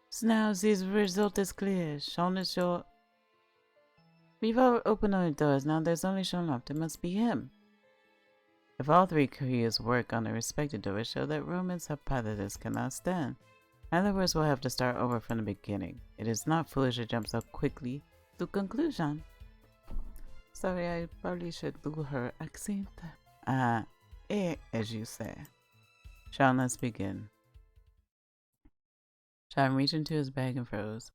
So now this result is clear. Sean is your... We've all opened all the doors, now there's only Sean left. It must be him. If all three keys work on their respective doors, show that Roman's hypothesis cannot stand. In other words, we'll have to start over from the beginning. It is not foolish to jump so quickly to conclusion. Sorry, I probably should do her accent. As you say. Sean, let's begin. Sean reached into his bag and froze.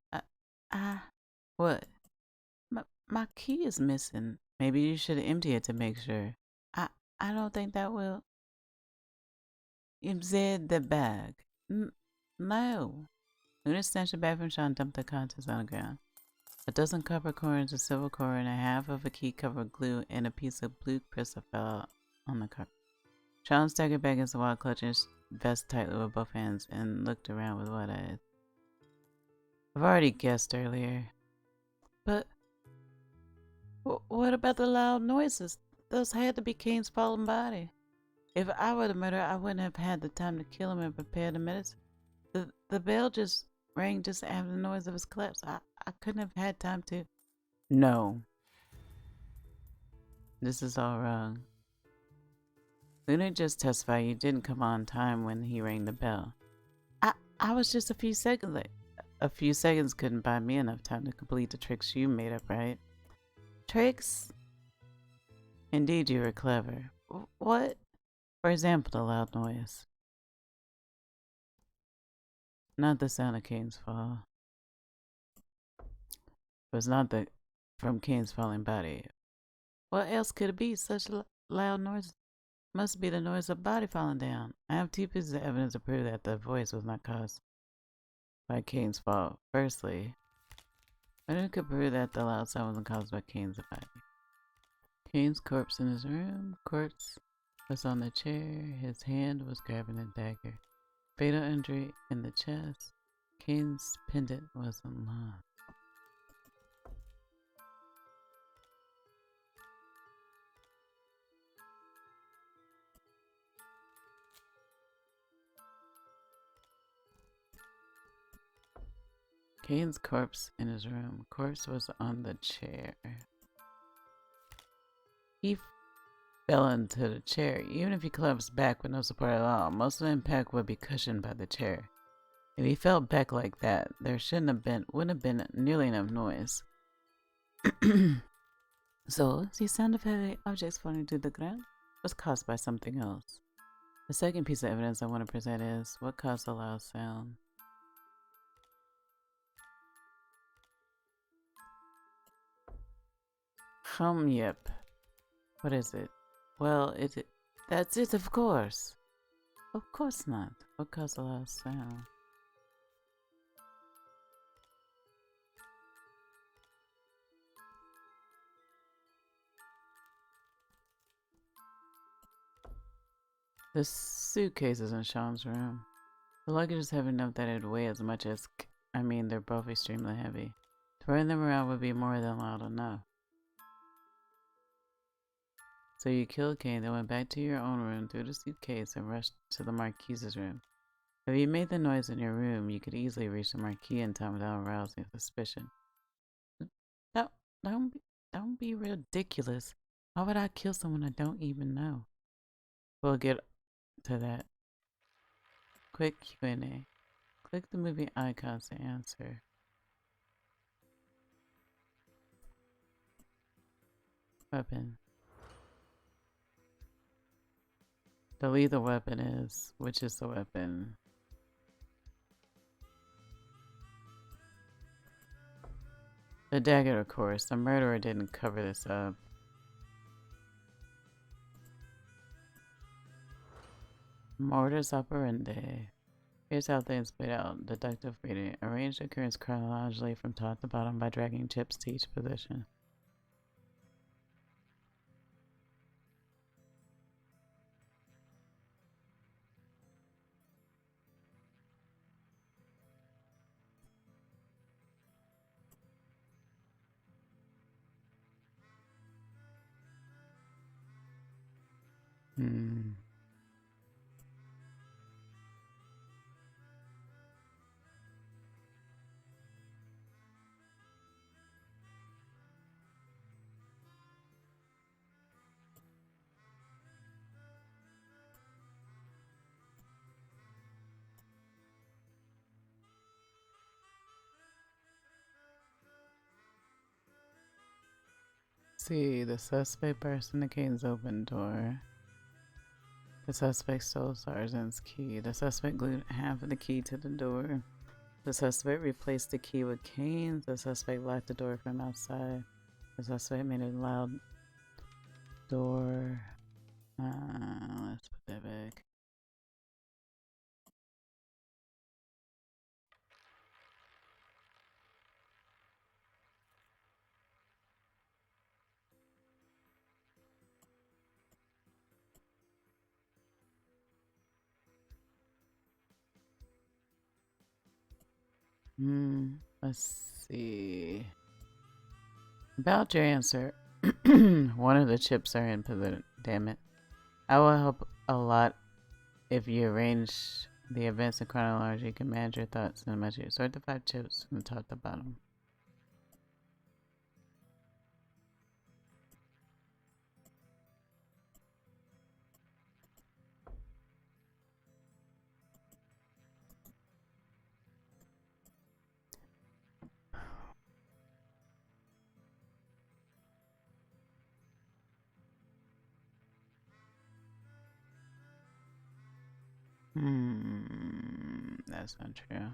What? My key is missing. Maybe you should empty it to make sure. I don't think that will... You said the bag. No. Luna snatched the bag from Sean and dumped the contents on the ground. A dozen copper coins, a silver coin, and a half of a key covered glue, and a piece of blue crystal fell out on the carpet. Sean staggered back against the wall, clutching his vest tightly with both hands, and looked around with wide eyes. I've already guessed earlier. But... what about the loud noises? Those had to be Kane's fallen body. If I were the murderer, I wouldn't have had the time to kill him and prepare the medicine. The bell just rang just after the noise of his collapse. I couldn't have had time to... No. This is all wrong. Luna just testified you didn't come on time when he rang the bell. I was just a few seconds late. A few seconds couldn't buy me enough time to complete the tricks you made up, right? Tricks? Indeed, you were clever. What? For example, the loud noise. Not the sound of Kane's fall. It was not from Kane's falling body. What else could it be? Such loud noise must be the noise of body falling down. I have two pieces of evidence to prove that the voice was not caused by Kane's fall. Firstly, I could prove that the loud sound wasn't caused by Kane's body. Kane's corpse in his room. Corpse was on the chair. His hand was grabbing a dagger. Fatal injury in the chest. Kane's pendant was unlocked. Kane's corpse in his room. Corpse was on the chair. He fell into the chair. Even if he collapsed back with no support at all, most of the impact would be cushioned by the chair. If he fell back like that, there wouldn't have been nearly enough noise. So, the sound of heavy objects falling to the ground was caused by something else. The second piece of evidence I want to present is what caused the loud sound. Yep. What is it? Well, that's it, of course. Of course not. What caused the loud sound? The suitcase is in Sean's room. The luggage is heavy enough that it'd weigh as much as... they're both extremely heavy. Throwing them around would be more than loud enough. So you killed Kane, then went back to your own room, threw the suitcase, and rushed to the Marquise's room. If you made the noise in your room, you could easily reach the Marquis in time without arousing suspicion. Don't be ridiculous. Why would I kill someone I don't even know? We'll get to that. Quick Q&A. Click the movie icons to answer. Weapon. Delete the weapon is. Which is the weapon? The dagger, of course. The murderer didn't cover this up. Mortis operandi. Here's how things played out. Deductive reading. Arrange the occurrence chronologically from top to bottom by dragging chips to each position. See, the suspect burst in the Kane's open door. The suspect stole Sergeant's key. The suspect glued half of the key to the door. The suspect replaced the key with Kane's. The suspect locked the door from outside. The suspect made a loud door. Let's put that back. Let's see. About your answer. One of the chips are in position. Damn it. I will help a lot if you arrange the events in chronology. You can manage your thoughts in a measure. Sort the 5 chips from top to bottom. That's not true.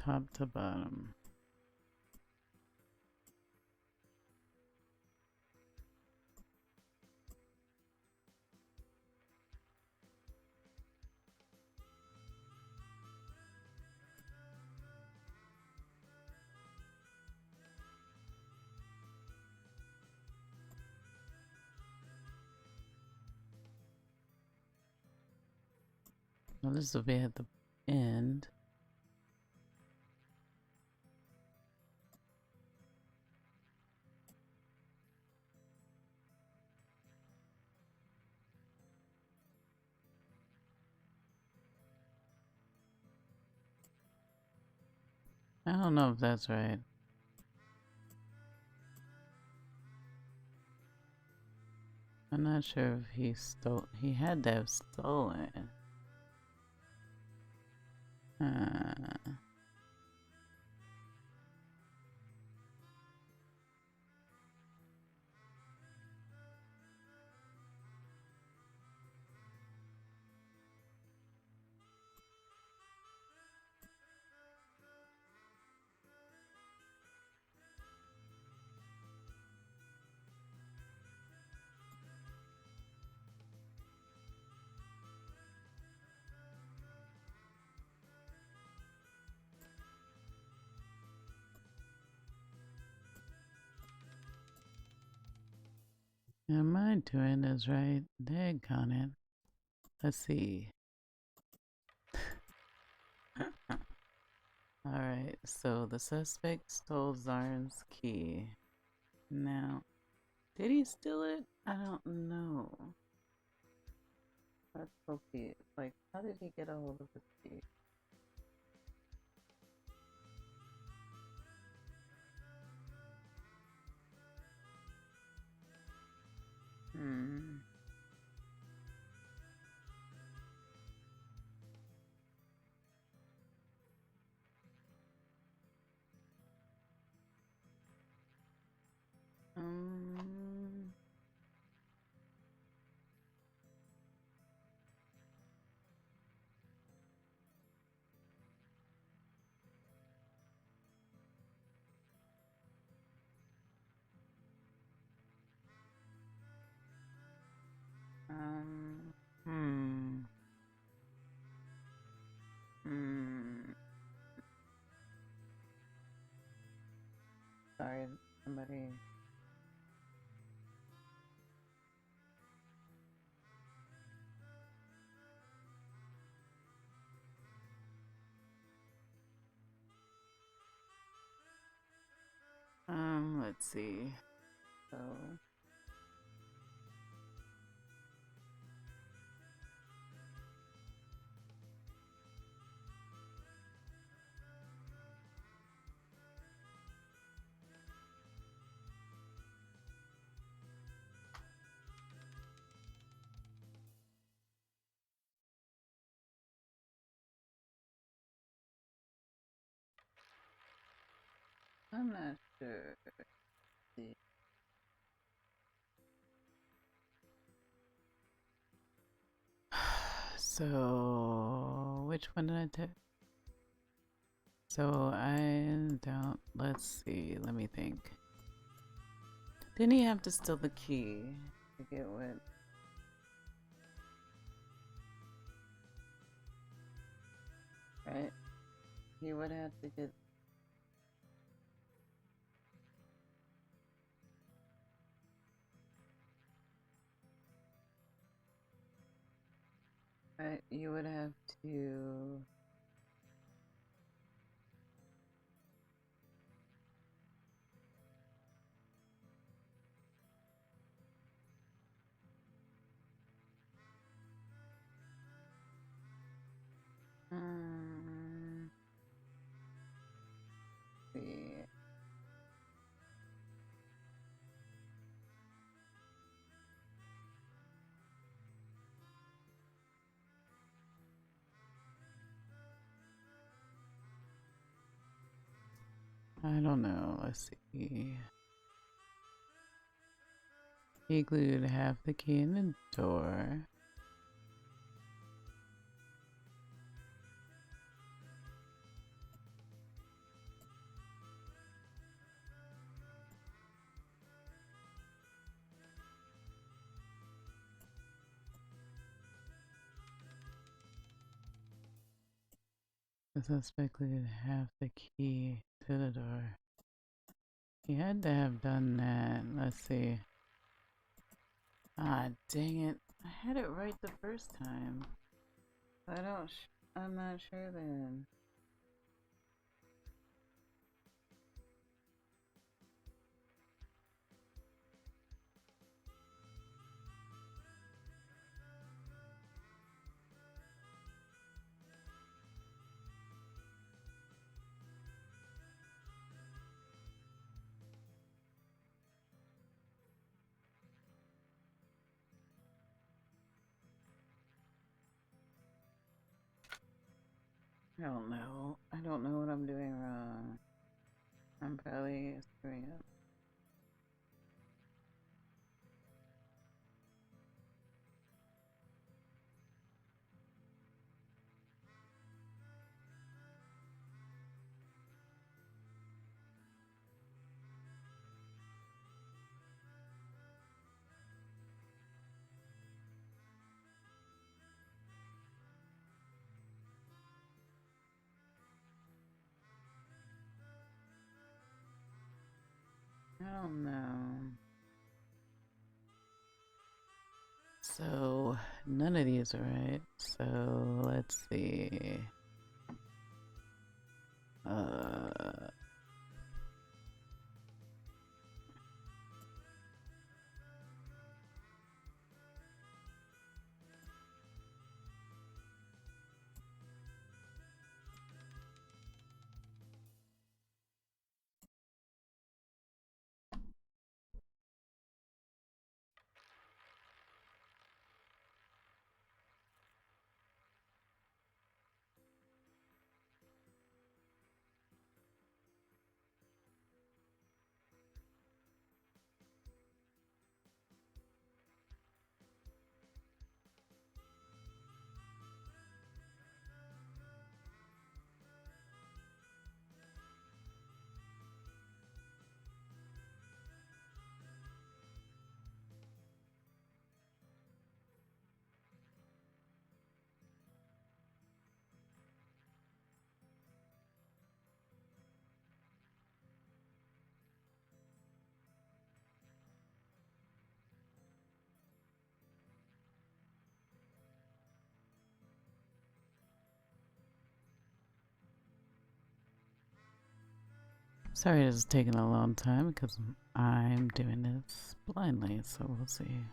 Top to bottom. Well, this will be at the end. I don't know if that's right. I'm not sure if he stole. He had to have stolen. Am I doing this right? Daggone it. Let's see. Alright, so the suspect stole Zarn's key. Now, did he steal it? I don't know. Let's hope he, like, how did he get a hold of the key? Hmm. Um, um, hmm. Hmm. Sorry, somebody. Let's see. So, I'm not sure. See. So, which one did I take? So, I don't. Let's see. Let me think. Didn't he have to steal the key to get what? Right? He would have to get. Right? You would have to. Um, see. I don't know. Let's see. He glued half the key in the door. The suspect glued half the key to the door. He had to have done that. Let's see. Ah, dang it. I had it right the first time. I'm not sure then. I don't know. I don't know what I'm doing wrong. I'm probably screwing up. I don't know. So, none of these are right. So, let's see. Sorry this is taking a long time because I'm doing this blindly, so we'll see.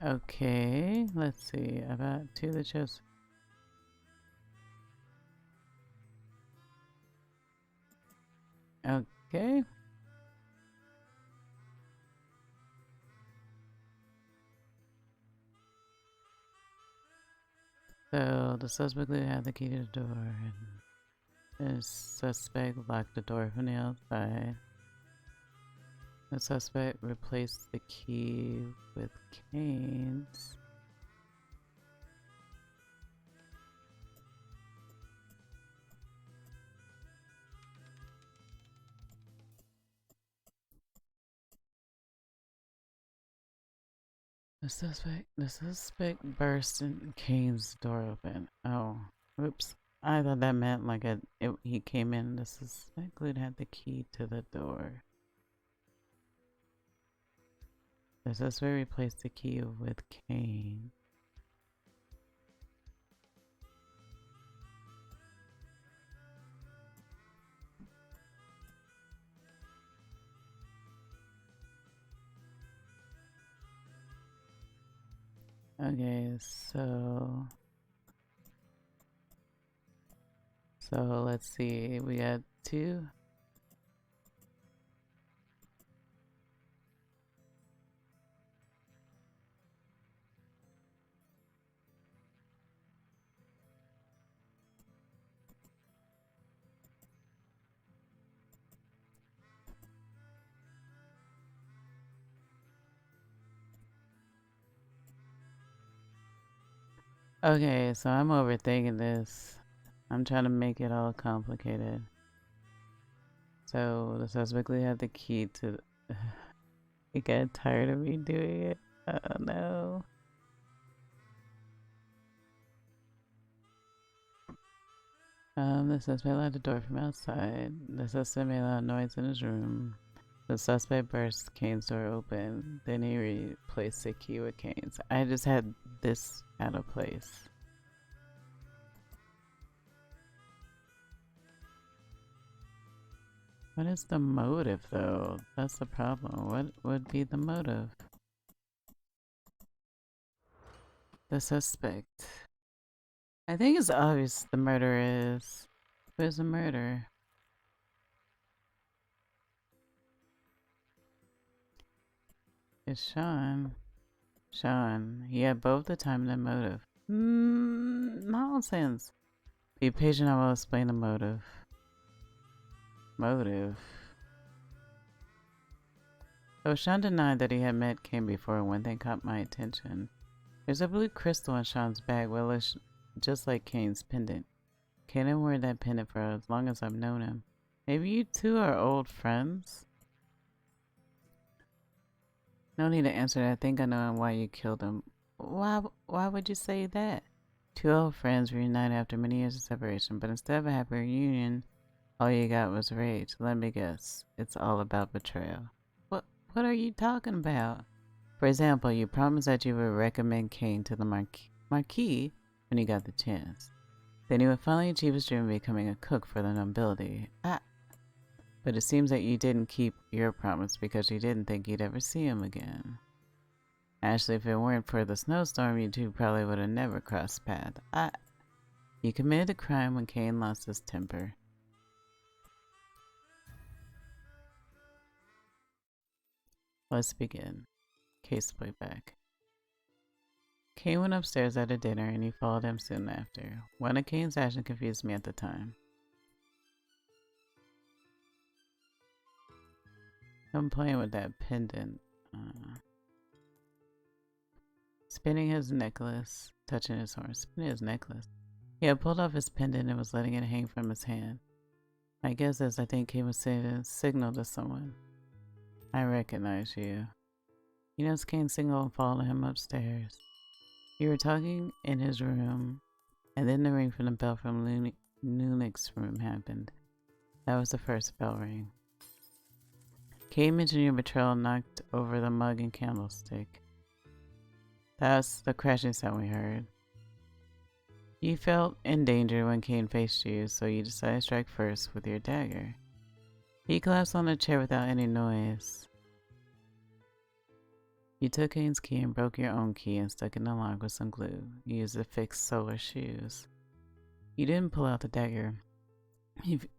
Okay, let's see. About two that chose. Okay. So the suspect had the key to the door, and the suspect locked the door from the outside. The suspect replaced the key with Kane's. The suspect burst in Kane's door open. Oh, oops. I thought that meant like he came in. The suspect had the key to the door. The suspect replaced the key with Kane. Okay, so let's see. We got two. Okay, so I'm overthinking this. I'm trying to make it all complicated. So the suspect had the key to. He got tired of me doing it. Oh no. The suspect locked the door from outside. The suspect made a loud noise in his room. The suspect burst Kane's door open. Then he replaced the key with Kane's. I just had this out of place. What is the motive, though? That's the problem. What would be the motive? The suspect. I think it's obvious the murderer is. Who's the murderer? It's Sean. Sean. He had both the time and the motive. Nonsense. Be patient, I will explain the motive. Motive? Though Sean denied that he had met Kane before, one thing caught my attention. There's a blue crystal in Sean's bag, well, it's just like Kane's pendant. Kane had worn that pendant for as long as I've known him. Maybe you two are old friends? No need to answer that. I think I know why you killed him. Why would you say that? Two old friends reunited after many years of separation, but instead of a happy reunion, all you got was rage. Let me guess. It's all about betrayal. What are you talking about? For example, you promised that you would recommend Kane to the Marquis when you got the chance. Then he would finally achieve his dream of becoming a cook for the nobility. But it seems that you didn't keep your promise because you didn't think you'd ever see him again. Actually, if it weren't for the snowstorm, you two probably would have never crossed paths. You committed a crime when Kane lost his temper. Let's begin. Case playback. Kane went upstairs at a dinner and he followed him soon after. One of Kane's actions confused me at the time. I'm playing with that pendant. Spinning his necklace, touching his horn. Spinning his necklace. He had pulled off his pendant and was letting it hang from his hand. My guess is I think Kane was sending a signal to someone. I recognize you. You know, Kane signaled and followed him upstairs. You were talking in his room, and then the ring from the bell from Lunix's room happened. That was the first bell ring. Kane mentioned your betrayal knocked over the mug and candlestick. That's the crashing sound we heard. You felt in danger when Kane faced you, so you decided to strike first with your dagger. He collapsed on the chair without any noise. You took Kane's key and broke your own key and stuck it in the lock with some glue. You used to fix Solar's shoes. You didn't pull out the dagger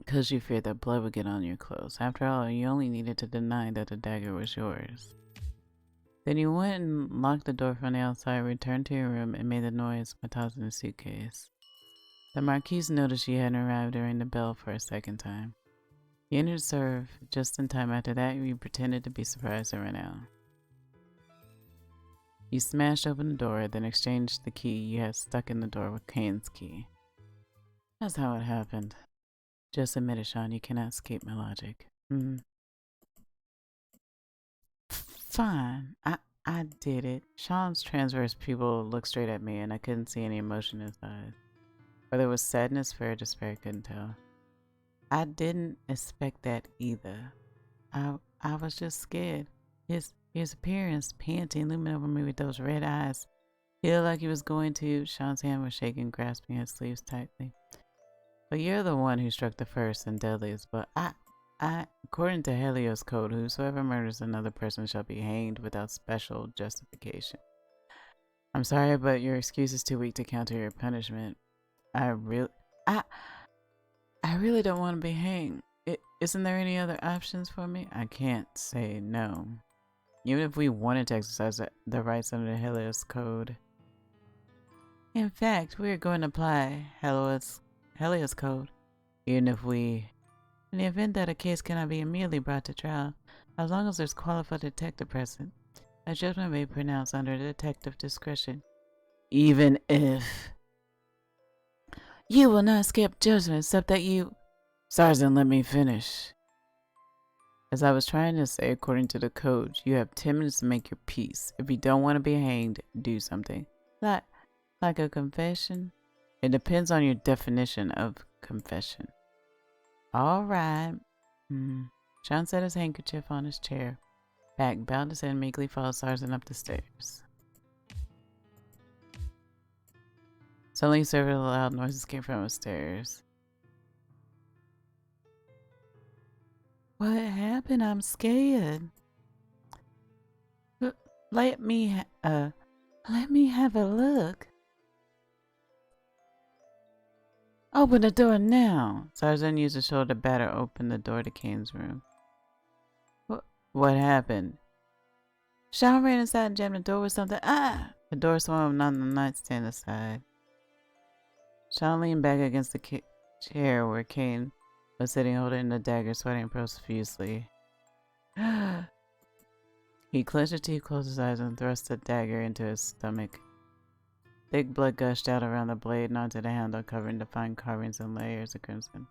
because you feared that blood would get on your clothes. After all, you only needed to deny that the dagger was yours. Then you went and locked the door from the outside, returned to your room, and made the noise by tossing the suitcase. The Marquise noticed you hadn't arrived to ring the bell for a second time. You entered to serve just in time. After that, you pretended to be surprised and ran out. You smashed open the door, then exchanged the key you had stuck in the door with Kane's key. That's how it happened. Just admit it, Sean. You cannot escape my logic. Fine. I did it. Sean's transverse pupil looked straight at me, and I couldn't see any emotion in his eyes. Whether it was sadness, fear, or despair, I couldn't tell. I didn't expect that either. I was just scared. His appearance, panting, looming over me with those red eyes. He looked like he was going to. Sean's hand was shaking, grasping his sleeves tightly. But you're the one who struck the first and deadliest. But according to Helios Code, whosoever murders another person shall be hanged without special justification. I'm sorry, but your excuse is too weak to counter your punishment. I really don't want to be hanged. Isn't there any other options for me? I can't say no. Even if we wanted to exercise the rights under the Helios Code. In fact, we're going to apply Helios Code. Even if in the event that a case cannot be immediately brought to trial, as long as there's qualified detective present, a judgment may be pronounced under detective discretion. Even if you will not escape judgment except that you... Sergeant, let me finish. As I was trying to say, according to the code, you have 10 minutes to make your peace. If you don't want to be hanged, do something. Like a confession? It depends on your definition of confession. All right. Sean set his handkerchief on his chair. Back, bowed his head, and meekly followed Sergeant up the stairs. Suddenly, several loud noises came from upstairs. What happened? I'm scared. Let me have a look. Open the door now. Sergeant used his shoulder batter to open the door to Kane's room. What happened? Sean ran inside and jammed the door with something. Ah! The door swung on the nightstand aside. Sean leaned back against the chair where Kane was sitting holding the dagger, sweating profusely. He clenched his teeth, closed his eyes, and thrust the dagger into his stomach. Thick blood gushed out around the blade and onto the handle, covering the fine carvings and layers of crimson.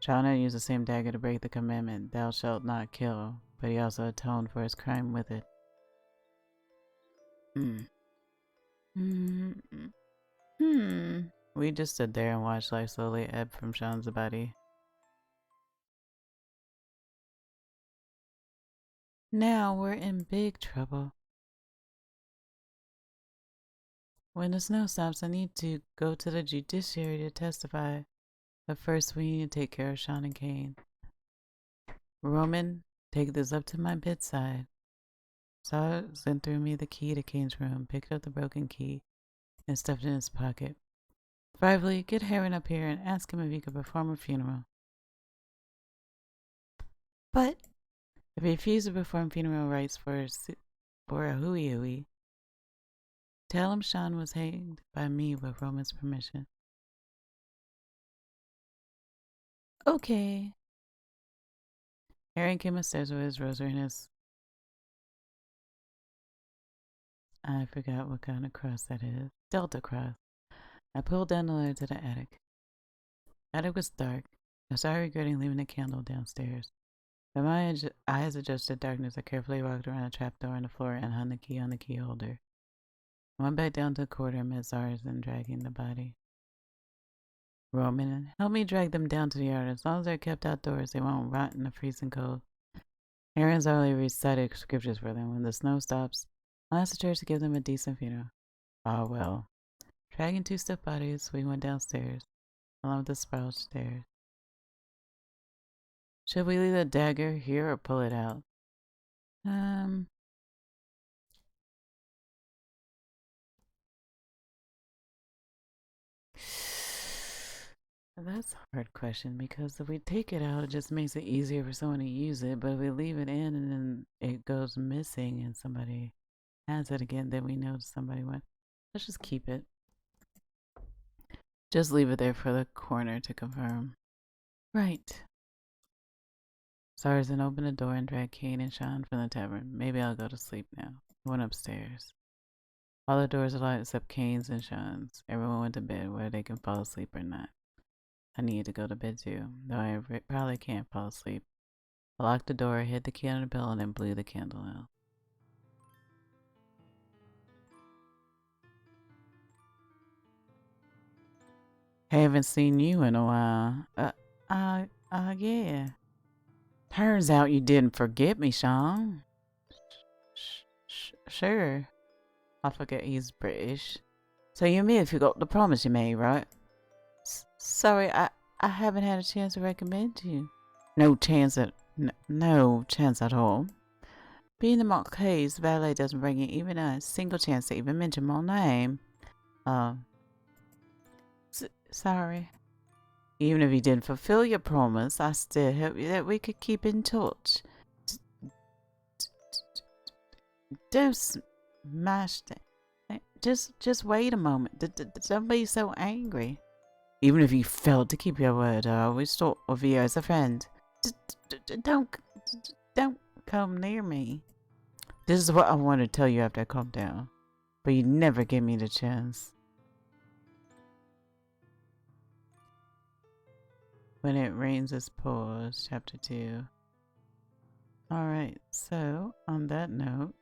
Sean had used the same dagger to break the commandment, "Thou shalt not kill," but he also atoned for his crime with it. We just stood there and watched life slowly ebb from Sean's body. Now we're in big trouble. When the snow stops, I need to go to the judiciary to testify. But first, we need to take care of Sean and Kane. Roman, take this up to my bedside. Sergeant threw me the key to Kane's room, picked up the broken key, and stuffed it in his pocket. Privately, get Heron up here and ask him if he could perform a funeral. But if he refused to perform funeral rites for a hooey, tell him Sean was hanged by me with Roman's permission. Okay. Heron came upstairs with his rosary in his... I forgot what kind of cross that is. Delta cross. I pulled down the ladder to the attic. The attic was dark. I started regretting leaving the candle downstairs. When my eyes adjusted to darkness, I carefully walked around a trapdoor in the floor and hung the key on the key holder. I went back down to the corridor and met Zarzan dragging the body. Roman, help me drag them down to the yard. As long as they're kept outdoors, they won't rot in the freezing cold. Aaron's already recited scriptures for them. When the snow stops, I'll ask the church to give them a decent funeral. Ah, well. Dragging two stiff bodies, we went downstairs, along with the spiral stairs. Should we leave the dagger here or pull it out? That's a hard question because if we take it out, it just makes it easier for someone to use it. But if we leave it in and then it goes missing and somebody has it again, then we know somebody went. Let's just keep it. Just leave it there for the coroner to confirm. Right. Sergeant opened the door and dragged Kane and Sean from the tavern. Maybe I'll go to sleep now. I went upstairs. All the doors are locked except Kane's and Sean's. Everyone went to bed, whether they can fall asleep or not. I need to go to bed too, though I probably can't fall asleep. I locked the door, hid the key on the pillow, and then blew the candle out. Haven't seen you in a while. Yeah. Turns out you didn't forget me, Sean. Sure. I forget he's British. So you may have forgot the promise you made, right? Sorry, I haven't had a chance to recommend you. No chance at all. Being the Marquise, the valet doesn't bring you even a single chance to even mention my name. Sorry. Even if you didn't fulfill your promise, I still hope that we could keep in touch. Don't smash that. Just wait a moment. Don't be so angry. Even if you failed to keep your word, I always thought of you as a friend. Don't come near me. This is what I want to tell you after I calm down. But you never give me the chance. When It Rains, It Pours, Chapter 2. Alright, so on that note,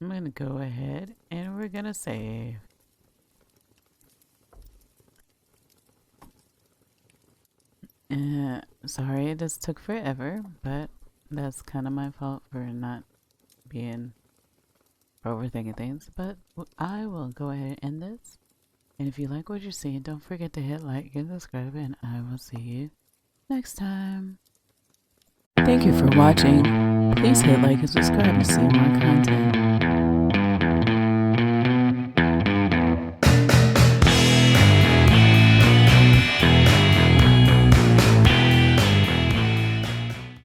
I'm gonna go ahead and we're gonna save. Sorry this took forever, but that's kind of my fault for not being overthinking things. But I will go ahead and end this. And if you like what you're seeing, don't forget to hit like and subscribe, and I will see you next time. Thank you for watching. Please hit like and subscribe to see more content.